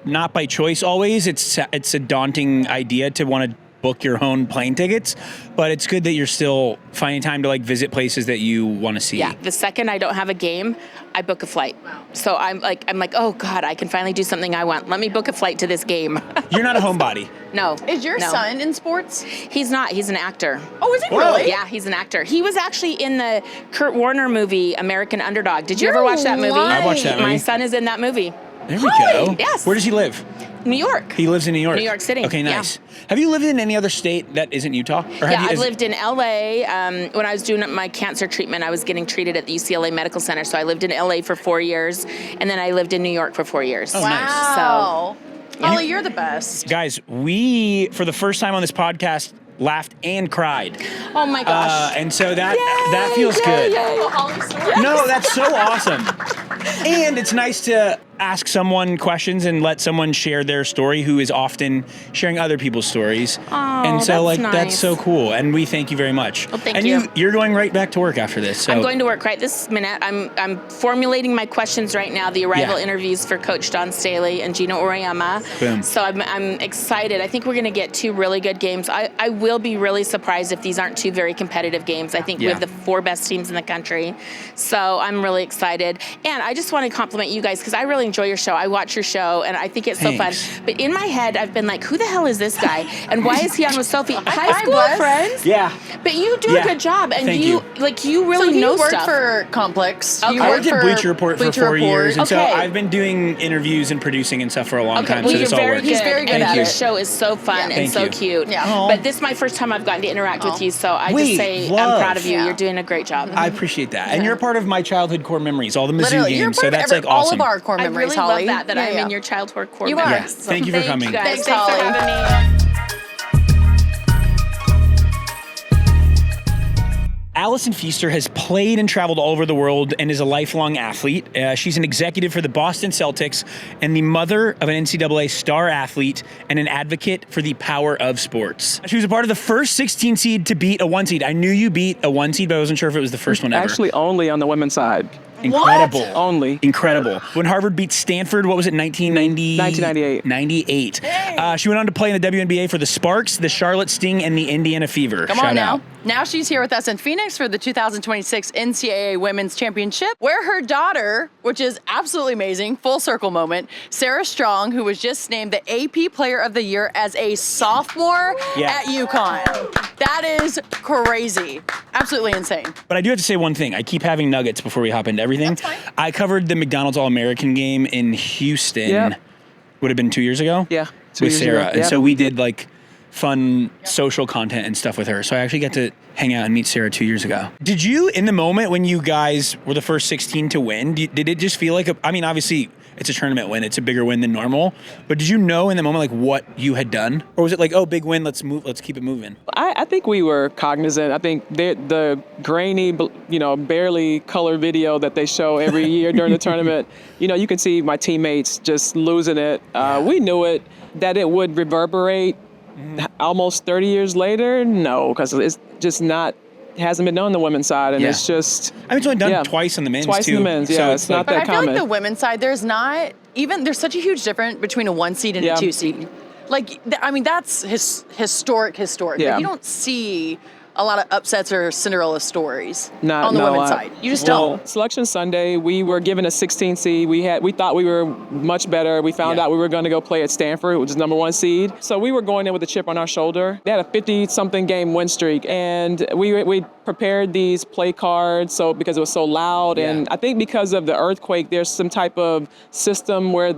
not by choice always, it's a daunting idea to want to book your own plane tickets, but it's good that you're still finding time to visit places that you want to see. Yeah, the second I don't have a game, I book a flight. So I'm like, oh God, I can finally do something I want. Let me book a flight to this game. You're not a homebody. No. Is your son in sports? He's not. He's an actor. Oh, is he really? Yeah, he's an actor. He was actually in the Kurt Warner movie, American Underdog. Did you ever watch that movie? I watched that movie. My son is in that movie. There we go. Yes. Where does he live? New York. He lives in New York. New York City. Okay, nice. Yeah. Have you lived in any other state that isn't Utah? Or I've lived in LA. When I was doing my cancer treatment, I was getting treated at the UCLA Medical Center. So I lived in LA for 4 years, and then I lived in New York for 4 years. Oh, nice. Wow. So, Holly, you're the best. Guys, we, for the first time on this podcast, laughed and cried. Oh my gosh. And so that feels good. No, that's so awesome. And it's nice to ask someone questions and let someone share their story who is often sharing other people's stories. Oh, and so that's that's nice. so cool. And we thank you very much. Well, thank and you. You're going right back to work after this. So. I'm going to work right this minute. I'm formulating my questions right now, the arrival interviews for Coach Don Staley and Gino Urayama. Boom. So I'm excited. I think we're going to get 2 really good games. I will be really surprised if these aren't 2 very competitive games. I think we have the 4 best teams in the country. So I'm really excited. And I just want to compliment you guys because I really enjoy your show. I watch your show and I think it's so fun. But in my head, I've been like, who the hell is this guy? And why is he on with Sophie? High school friends? Yeah. But you do a good job. And Thank you really know worked stuff. for Complex. Okay. You I worked worked at for Bleacher Report for 4 years, and so Okay. I've been doing interviews and producing and stuff for a long time, well, so this all works. He's very good Thank at you. it. Your show is so fun and Thank so you. cute. Yeah. Aw. But this is my first time I've gotten to interact with you, so I Wait, just say love. I'm proud of you. Yeah. You're doing a great job. I appreciate that. And you're a part of my childhood core memories, all the Mizzou Literally, you're games, part so of that's all awesome. of our core I memories, really Holly. love that Yeah, I'm yeah. in your childhood core You are. memories. Yes. Thank you for coming. You guys. Thanks, Thanks for Holly. having me. Allison Feaster has played and traveled all over the world and is a lifelong athlete. She's an executive for the Boston Celtics and the mother of an NCAA star athlete and an advocate for the power of sports. She was a part of the first 16 seed to beat a 1 seed. I knew you beat a 1 seed, but I wasn't sure if it was the first one ever. Actually, only on the women's side. Incredible. What? Only. Incredible. When Harvard beat Stanford, what was it, 1998. 98. She went on to play in the WNBA for the Sparks, the Charlotte Sting, and the Indiana Fever. Come Shout on now. out. Now she's here with us in Phoenix for the 2026 NCAA Women's Championship, where her daughter, which is absolutely amazing, full circle moment, Sarah Strong, who was just named the AP Player of the Year as a sophomore at UConn. That is crazy. Absolutely insane. But I do have to say one thing. I keep having nuggets before we hop into everything. That's fine. I covered the McDonald's All-American game in Houston. Yeah. Would have been 2 years ago? Yeah, 2 With years Sarah. ago, And yeah. so we did fun social content and stuff with her. So I actually got to hang out and meet Sarah 2 years ago. Did you, in the moment when you guys were the first 16 to win, did it just feel like, obviously it's a tournament win, it's a bigger win than normal, but did you know in the moment like what you had done? Or was it like, oh, big win, let's keep it moving? I think we were cognizant. I think the grainy, barely color video that they show every year during the tournament, you can see my teammates just losing it. We knew it, that it would reverberate almost 30 years later. No, because it's just not, hasn't been done on the women's side, and it's just... it's only done twice on the men's, twice too. in the men's, so it's not that common. But I feel like the women's side, there's such a huge difference between a 1 seed and a 2 seed. Like, that's historic. Yeah. Like, you don't see a lot of upsets or Cinderella stories Not on the a women's lot. side. You just don't. Selection Sunday, we were given a 16 seed. We thought we were much better. We found out we were going to go play at Stanford, which is number 1 seed. So we were going in with a chip on our shoulder. They had a 50-something game win streak, and we prepared these play cards because it was so loud. Yeah. And I think because of the earthquake, there's some type of system where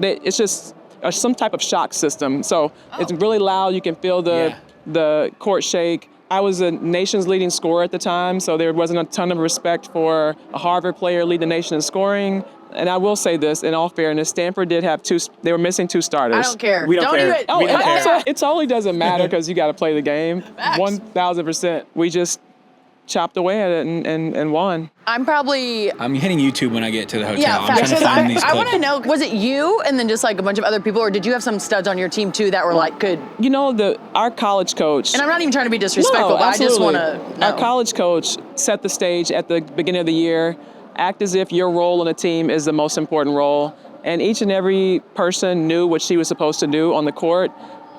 it's just some type of shock system. So it's really loud. You can feel the court shake. I was a nation's leading scorer at the time, so there wasn't a ton of respect for a Harvard player lead the nation in scoring. And I will say this, in all fairness, Stanford did have they were missing 2 starters. I don't care. We don't care. Even. We don't care. It totally doesn't matter because you got to play the game. 1,000%. We just chopped away at it and won. I'm hitting YouTube when I get to the hotel. Yeah, I'm trying to find these I clips. want to know, was it you and then just like a bunch of other people, or did you have some studs on your team too that were like good? Our college coach. And I'm not even trying to be disrespectful, but I just want to know. Our college coach set the stage at the beginning of the year. Act as if your role on a team is the most important role. And each and every person knew what she was supposed to do on the court.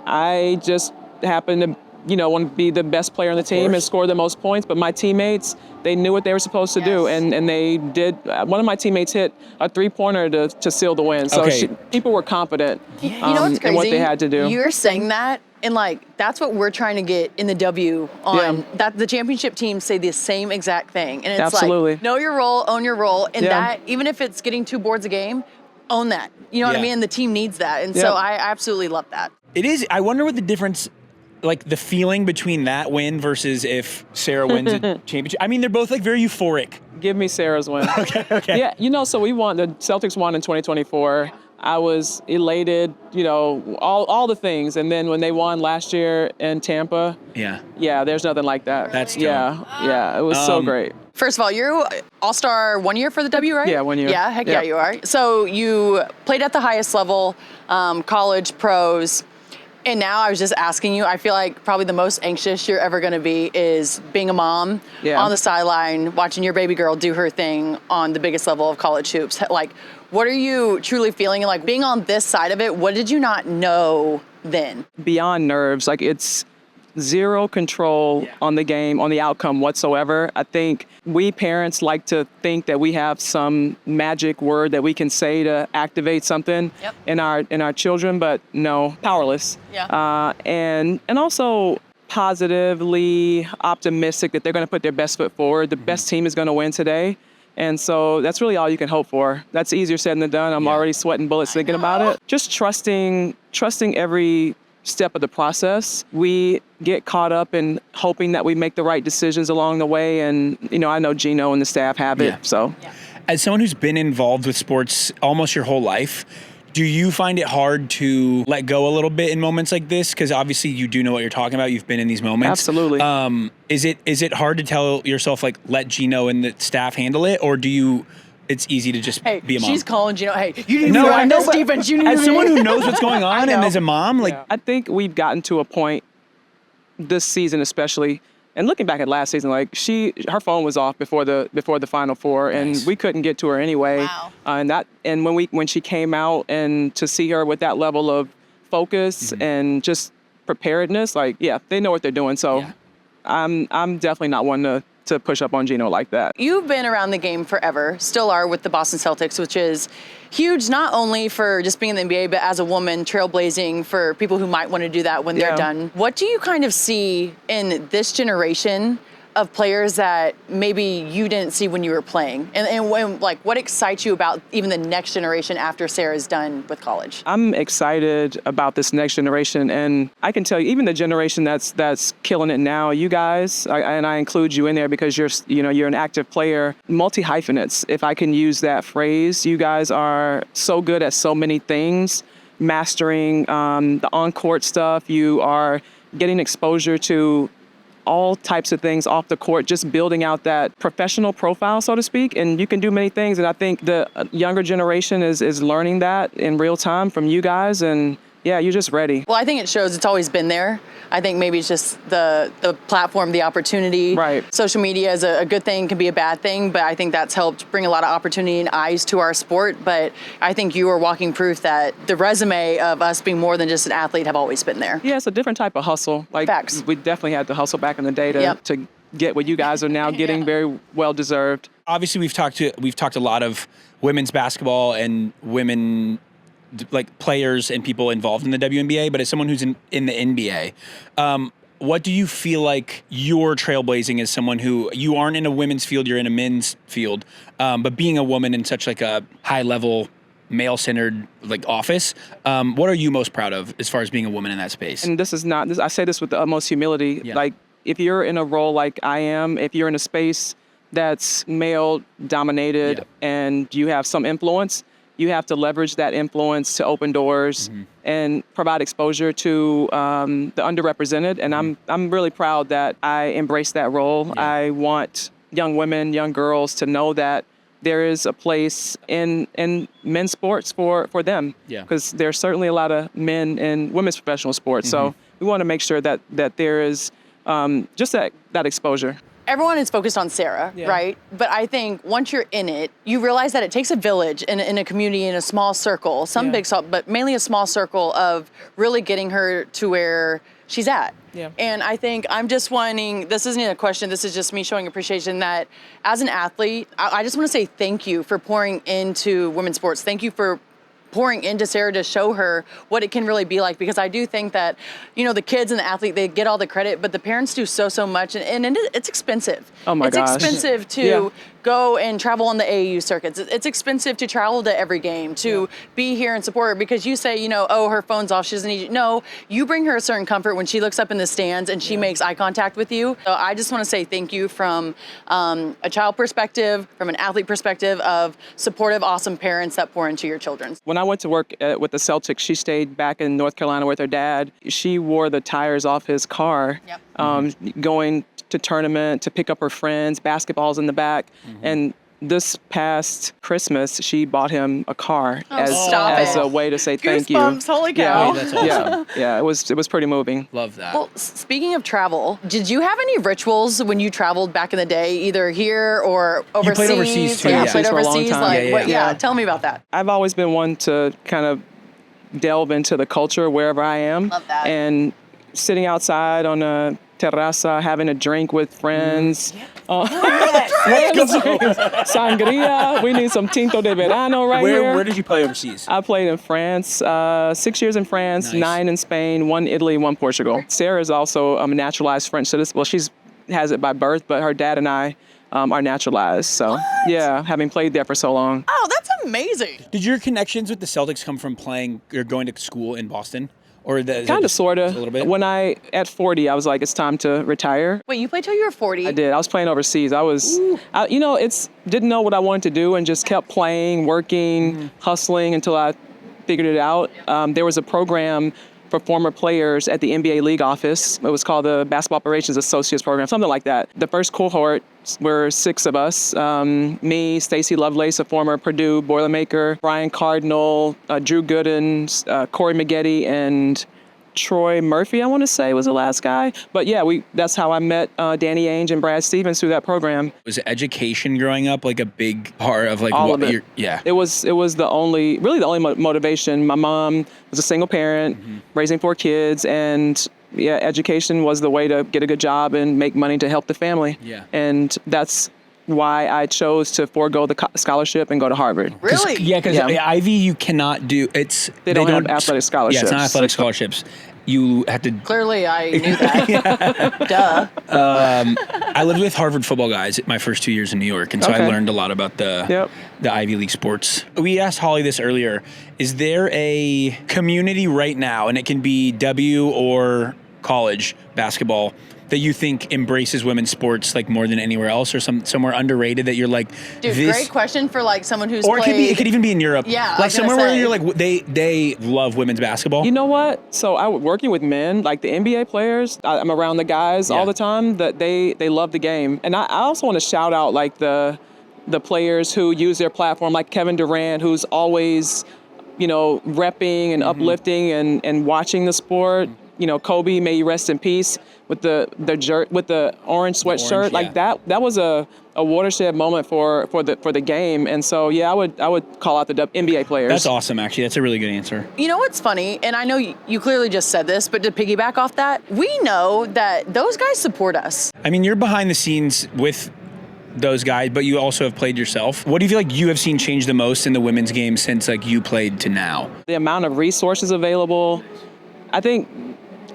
I just happened to want to be the best player on the team and score the most points. But my teammates, they knew what they were supposed to do, and they did. One of my teammates hit a 3-pointer to seal the win. So people were confident you know what's crazy? in what they had to do. You're saying that, and like that's what we're trying to get in the W on that. The championship teams say the same exact thing, and it's like know your role, own your role, and that even if it's getting 2 boards a game, own that. You know what I mean? And the team needs that, and so I absolutely love that. It is. I wonder what the difference. Like the feeling between that win versus if Sarah wins a championship. I mean, they're both like very euphoric. Give me Sarah's win. Okay. Yeah, so we won. The Celtics won in 2024. I was elated, all the things. And then when they won last year in Tampa, there's nothing like that. That's dope. Yeah, it was so great. First of all, you're All-Star 1 year for the W, right? Yeah, 1 year. Yeah, heck yeah, you are. So you played at the highest level, college, pros. And now I was just asking you, I feel like probably the most anxious you're ever going to be is being a mom on the sideline, watching your baby girl do her thing on the biggest level of college hoops. Like, what are you truly feeling? And like being on this side of it, what did you not know then? Beyond nerves, like it's zero control on the game, on the outcome whatsoever. I think we parents like to think that we have some magic word that we can say to activate something in our children, but no, powerless. And also positively optimistic that they're going to put their best foot forward. The best team is going to win today. And so that's really all you can hope for. That's easier said than done. I'm already sweating bullets thinking about it. Just trusting every step of the process. We get caught up in hoping that we make the right decisions along the way. And, I know Gino and the staff have it. So, as someone who's been involved with sports almost your whole life, do you find it hard to let go a little bit in moments like this? Because obviously you do know what you're talking about. You've been in these moments. Absolutely. Is it hard to tell yourself, like, let Gino and the staff handle it? Or do you... It's easy to just be a mom. She's calling Gino. Hey, you need to be on this defense. You need as someone who knows what's going on and as a mom, like I think we've gotten to a point this season, especially, and looking back at last season, like her phone was off before the Final Four, and we couldn't get to her anyway. Wow. And when she came out, and to see her with that level of focus and just preparedness, like they know what they're doing. So I'm definitely not one to push up on Gino like that. You've been around the game forever, still are with the Boston Celtics, which is huge, not only for just being in the NBA, but as a woman, trailblazing for people who might want to do that when they're done. What do you kind of see in this generation of players that maybe you didn't see when you were playing? And when, like, what excites you about even the next generation after Sarah's done with college? I'm excited about this next generation, and I can tell you, even the generation that's killing it now, you guys, and I include you in there because you're an active player, multi-hyphenates, if I can use that phrase. You guys are so good at so many things, mastering the on-court stuff. You are getting exposure to all types of things off the court, just building out that professional profile, so to speak, and you can do many things. And I think the younger generation is learning that in real time from you guys, and yeah, you're just ready. Well, I think it shows it's always been there. I think maybe it's just the platform, the opportunity. Right. Social media is a good thing, can be a bad thing, but I think that's helped bring a lot of opportunity and eyes to our sport. But I think you are walking proof that the resume of us being more than just an athlete have always been there. Yeah, it's a different type of hustle. Like, facts. We definitely had to hustle back in the day to, Yep. to get what you guys are now getting. Very well deserved. Obviously, we've talked a lot of women's basketball and women like players and people involved in the WNBA, but as someone who's in the NBA, what do you feel like you're trailblazing as someone who you aren't in a women's field, you're in a men's field, but being a woman in such like a high level male-centered like office, what are you most proud of as far as being a woman in that space? And I say this with the utmost humility. Yeah. Like, if you're in a role like I am, if you're in a space that's male dominated and you have some influence, you have to leverage that influence to open doors and provide exposure to the underrepresented. And I'm really proud that I embrace that role. Yeah. I want young women, young girls to know that there is a place in men's sports for them. Yeah. Because there's certainly a lot of men in women's professional sports. So we want to make sure that there is just that exposure. Everyone is focused on Sarah, right? But I think once you're in it, you realize that it takes a village in a community, in a small circle, big, but mainly a small circle of really getting her to where she's at. Yeah. And I think I'm just wanting, this isn't even a question, this is just me showing appreciation that as an athlete, I just want to say thank you for pouring into women's sports. Thank you for pouring into Sarah to show her what it can really be like, because I do think that, the kids and the athlete, they get all the credit, but the parents do so much, and it's expensive. Oh my gosh. It's expensive to go and travel on the AAU circuits. It's expensive to travel to every game, to be here and support her, because you say, oh, her phone's off, she doesn't need you. No, you bring her a certain comfort when she looks up in the stands and she makes eye contact with you. So I just want to say thank you from a child perspective, from an athlete perspective, of supportive, awesome parents that pour into your children. When I went to work with the Celtics, she stayed back in North Carolina with her dad. She wore the tires off his car, going to tournament, to pick up her friends, basketballs in the back. And this past Christmas, she bought him a car as a way to say thank you. Goosebumps, holy cow. Yeah, that's awesome. Yeah, it was pretty moving. Love that. Well, speaking of travel, did you have any rituals when you traveled back in the day, either here or overseas? You played overseas too. Yeah, Yeah. played For a long overseas. time. Yeah, tell me about that. I've always been one to kind of delve into the culture wherever I am. Love that. And sitting outside on a terraza, having a drink with friends. Sangria. We need some Tinto de Verano here. Where did you play overseas? I played in France, 6 years in France, Nice. 9 in Spain, 1 Italy, 1 Portugal. Sarah is also a naturalized French citizen. Well, she has it by birth, but her dad and I are naturalized. So, yeah, having played there for so long. Oh, that's amazing. Did your connections with the Celtics come from playing or going to school in Boston? Or Kind of, sort of. A little bit? When at 40, I was like, it's time to retire. Wait, you played till you were 40? I did. I was playing overseas. Didn't know what I wanted to do and just kept playing, working, hustling until I figured it out. There was a program for former players at the NBA League office. It was called the Basketball Operations Associates Program, something like that. The first cohort were 6 of us. Me, Stacey Lovelace, a former Purdue Boilermaker, Brian Cardinal, Drew Gooden, Corey Maggette, and Troy Murphy, I want to say, was the last guy. But yeah, that's how I met Danny Ainge and Brad Stevens through that program. Was education growing up like a big part of like All what of it. you're, yeah. It was the only motivation. My mom was a single parent, raising 4 kids, and education was the way to get a good job and make money to help the family. Yeah. And that's why I chose to forego the scholarship and go to Harvard. Really? Yeah, because Ivy you cannot do. They don't have athletic scholarships. Yeah, it's not athletic scholarships. you had to. Clearly, I knew that. Duh. I lived with Harvard football guys my first 2 years in New York, and so I learned a lot about the Ivy League sports. We asked Holly this earlier. Is there a community right now, and it can be W or college basketball, that you think embraces women's sports like more than anywhere else, or somewhere underrated that you're like, dude, great question for like someone who's or played. it could even be in Europe. Yeah, like somewhere where you're like they love women's basketball. You know what? So I was working with men, like the NBA players. I'm around the guys all the time. That they love the game, and I also want to shout out like the players who use their platform, like Kevin Durant, who's always, repping and uplifting and watching the sport. Kobe, may you rest in peace, with the orange sweatshirt. Like that was a watershed moment for the game. And so I would call out the NBA players. That's awesome, actually. That's a really good answer. You know what's funny, and I know you clearly just said this, but to piggyback off that, we know that those guys support us. I mean, you're behind the scenes with those guys, but you also have played yourself. What do you feel like you have seen change the most in the women's game since like you played to now? The amount of resources available, I think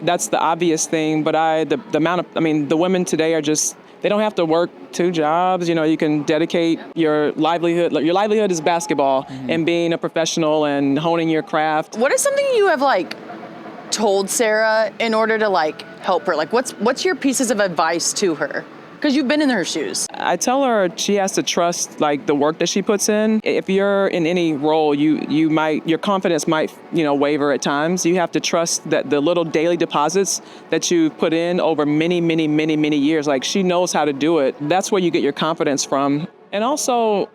that's the obvious thing, but the women today are just, they don't have to work 2 jobs. You can dedicate your livelihood. Your livelihood is basketball and being a professional and honing your craft. What is something you have like told Sarah in order to like help her? Like what's your pieces of advice to her? Because you've been in her shoes. I tell her she has to trust like the work that she puts in. If you're in any role, your confidence might waver at times. You have to trust that the little daily deposits that you put in over many, many, many, many years. Like she knows how to do it. That's where you get your confidence from. And also,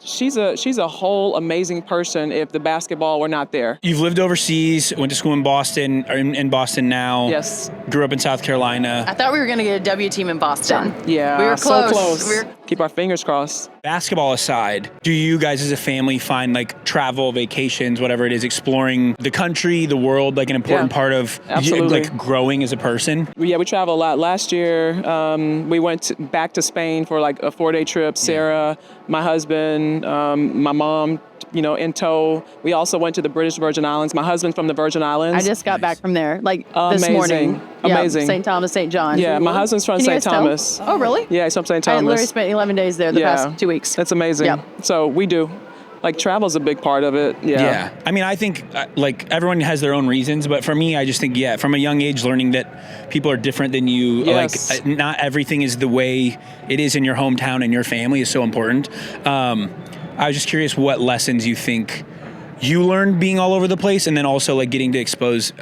she's a whole amazing person if the basketball were not there. You've lived overseas, went to school in Boston, or in Boston now. Yes. Grew up in South Carolina. I thought we were going to get a W team in Boston. Yeah. We were close. So close. Keep our fingers crossed. Basketball aside, do you guys as a family find like travel, vacations, whatever it is, exploring the country, the world, like an important part of like growing as a person? Yeah, we travel a lot. Last year, we went back to Spain for like a 4-day trip. Sarah, my husband, my mom, in tow. We also went to the British Virgin Islands. My husband's from the Virgin Islands. I just got back from there, this morning. Amazing. St. Thomas, St. John. Yeah, my husband's from St. Thomas. Oh, really? Yeah, he's from St. Thomas. I literally spent 11 days there the past 2 weeks. That's amazing. Yeah. So we do. Like, travel's a big part of it. Yeah. I mean, I think, like, everyone has their own reasons, but for me, I just think, from a young age, learning that people are different than you, like, not everything is the way it is in your hometown and your family is so important. I was just curious what lessons you think you learned being all over the place, and then also, like, getting to expose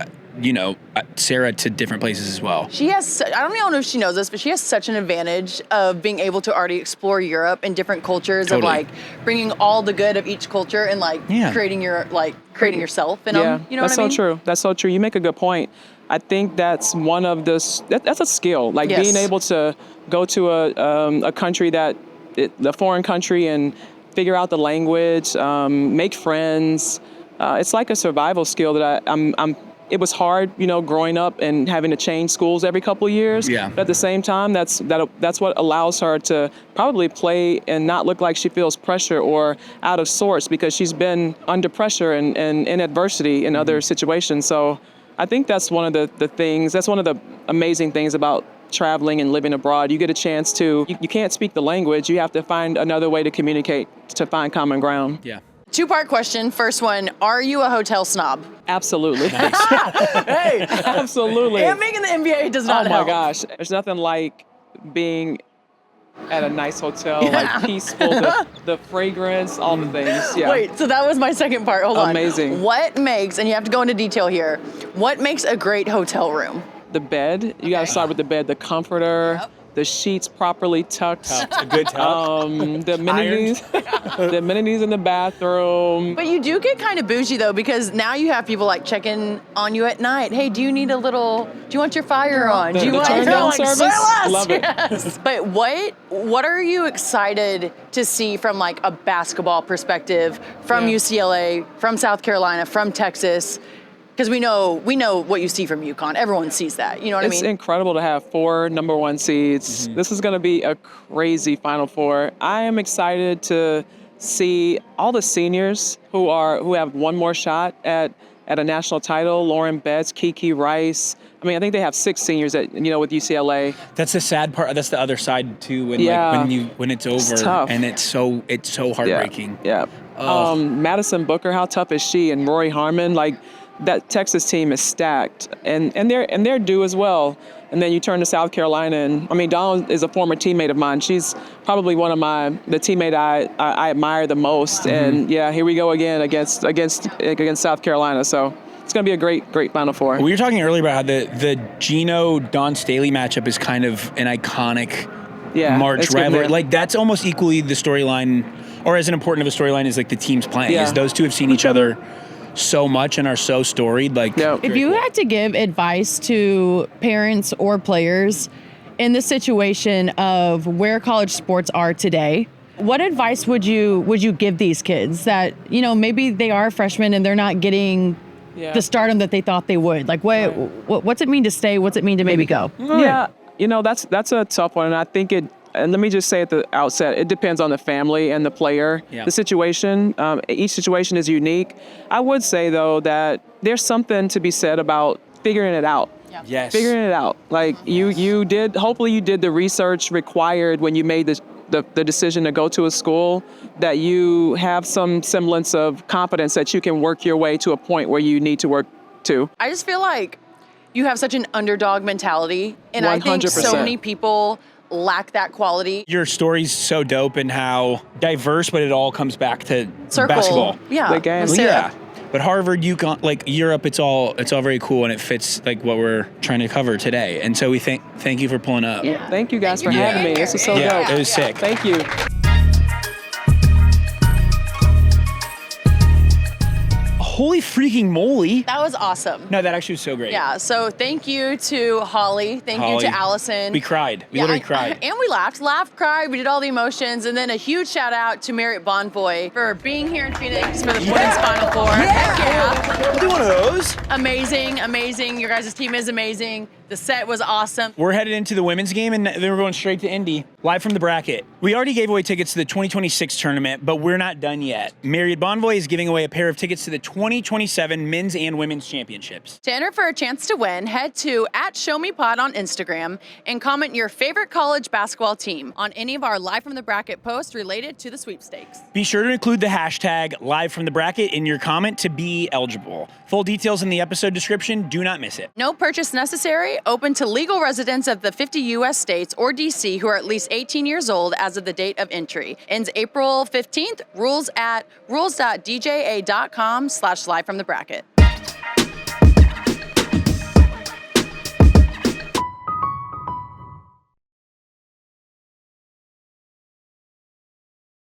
Sarah to different places as well. She has, I don't even know if she knows this, but she has such an advantage of being able to already explore Europe and different cultures, of like bringing all the good of each culture and like creating yourself in them. You know what I mean? That's so true. That's so true. You make a good point. I think that's one of that's a skill, like being able to go to a country a foreign country and figure out the language, make friends. It's like a survival skill that it was hard, growing up and having to change schools every couple of years. Yeah. But at the same time, that's what allows her to probably play and not look like she feels pressure or out of sorts, because she's been under pressure and in adversity in other situations. So I think that's one of the things, that's one of the amazing things about traveling and living abroad. You get a chance to, you can't speak the language. You have to find another way to communicate to find common ground. Yeah. 2-part question. First one, are you a hotel snob? Absolutely. Hey, absolutely. And making the NBA does not help. Oh my gosh. There's nothing like being at a nice hotel, like peaceful, the fragrance, all the things. Yeah. Wait, so that was my second part. Hold on. Amazing. What makes, and you have to go into detail here, what makes a great hotel room? The bed. You got to start with the bed, the comforter. Yep. The sheets properly tucked. A good tuck. The amenities, the amenities in the bathroom. But you do get kind of bougie though, because now you have people like checking on you at night. Hey, do you want your fire on? Do you want turn down service? Love it. Yes. But what are you excited to see from like a basketball perspective from UCLA, from South Carolina, from Texas? Because we know what you see from UConn. Everyone sees that. You know what I mean? It's incredible to have 4 number 1 seeds. Mm-hmm. This is going to be a crazy Final Four. I am excited to see all the seniors who have one more shot at a national title. Lauren Betts, Kiki Rice. I mean, I think they have 6 seniors with UCLA. That's the sad part. That's the other side too. When when it's over, tough. and it's so heartbreaking. Yeah. Madison Booker, how tough is she? And Rory Harmon, like that Texas team is stacked, and they're due as well. And then you turn to South Carolina, and I mean, Dawn is a former teammate of mine. She's probably one of the teammate I admire the most. Mm-hmm. And yeah, here we go again against South Carolina. So it's going to be a great Final Four. We were talking earlier about how the Gino-Dawn Staley matchup is kind of an iconic March rivalry. Like that's almost equally the storyline, or as an important of a storyline as like the teams playing. Is those two have seen each other so much and are so storied. Like, if you had to give advice to parents or players in the situation of where college sports are today, what advice would you give these kids that, maybe they are freshmen and they're not getting the stardom that they thought they would? Like, what's it mean to stay? What's it mean to maybe go? Yeah, that's a tough one. And I think and let me just say at the outset, it depends on the family and the player, the situation. Each situation is unique. I would say, though, that there's something to be said about figuring it out. Yeah. Yes. Figuring it out. Like hopefully you did the research required when you made the decision to go to a school, that you have some semblance of confidence that you can work your way to a point where you need to work to. I just feel like you have such an underdog mentality, and 100%. I think so many people lack that quality. Your story's so dope and how diverse, but it all comes back to basketball. Yeah. The game. Yeah. But Harvard, UConn, like Europe, it's all very cool, and it fits like what we're trying to cover today. And so we thank you for pulling up. Yeah. Thank you guys for having me. This is so dope. It was sick. Thank you. Holy freaking moly. That was awesome. No, that actually was so great. Yeah, so thank you to Holly. Thank you to Allison. We cried. We literally cried. And we laughed, cried, we did all the emotions. And then a huge shout out to Marriott Bonvoy for being here in Phoenix for the women's Final Four. Heck yeah. We'll do one of those. Amazing. Your guys' team is amazing. The set was awesome. We're headed into the women's game, and then we're going straight to Indy, live from the bracket. We already gave away tickets to the 2026 tournament, but we're not done yet. Marriott Bonvoy is giving away a pair of tickets to the 2027 men's and women's championships. To enter for a chance to win, head to @ShowMePod on Instagram and comment your favorite college basketball team on any of our Live from the Bracket posts related to the sweepstakes. Be sure to include the hashtag Live from the Bracket in your comment to be eligible. Full details in the episode description. Do not miss it. No purchase necessary. Open to legal residents of the 50 U.S. states or D.C. who are at least 18 years old as of the date of entry. Ends April 15th. Rules at rules.dja.com/live from the bracket.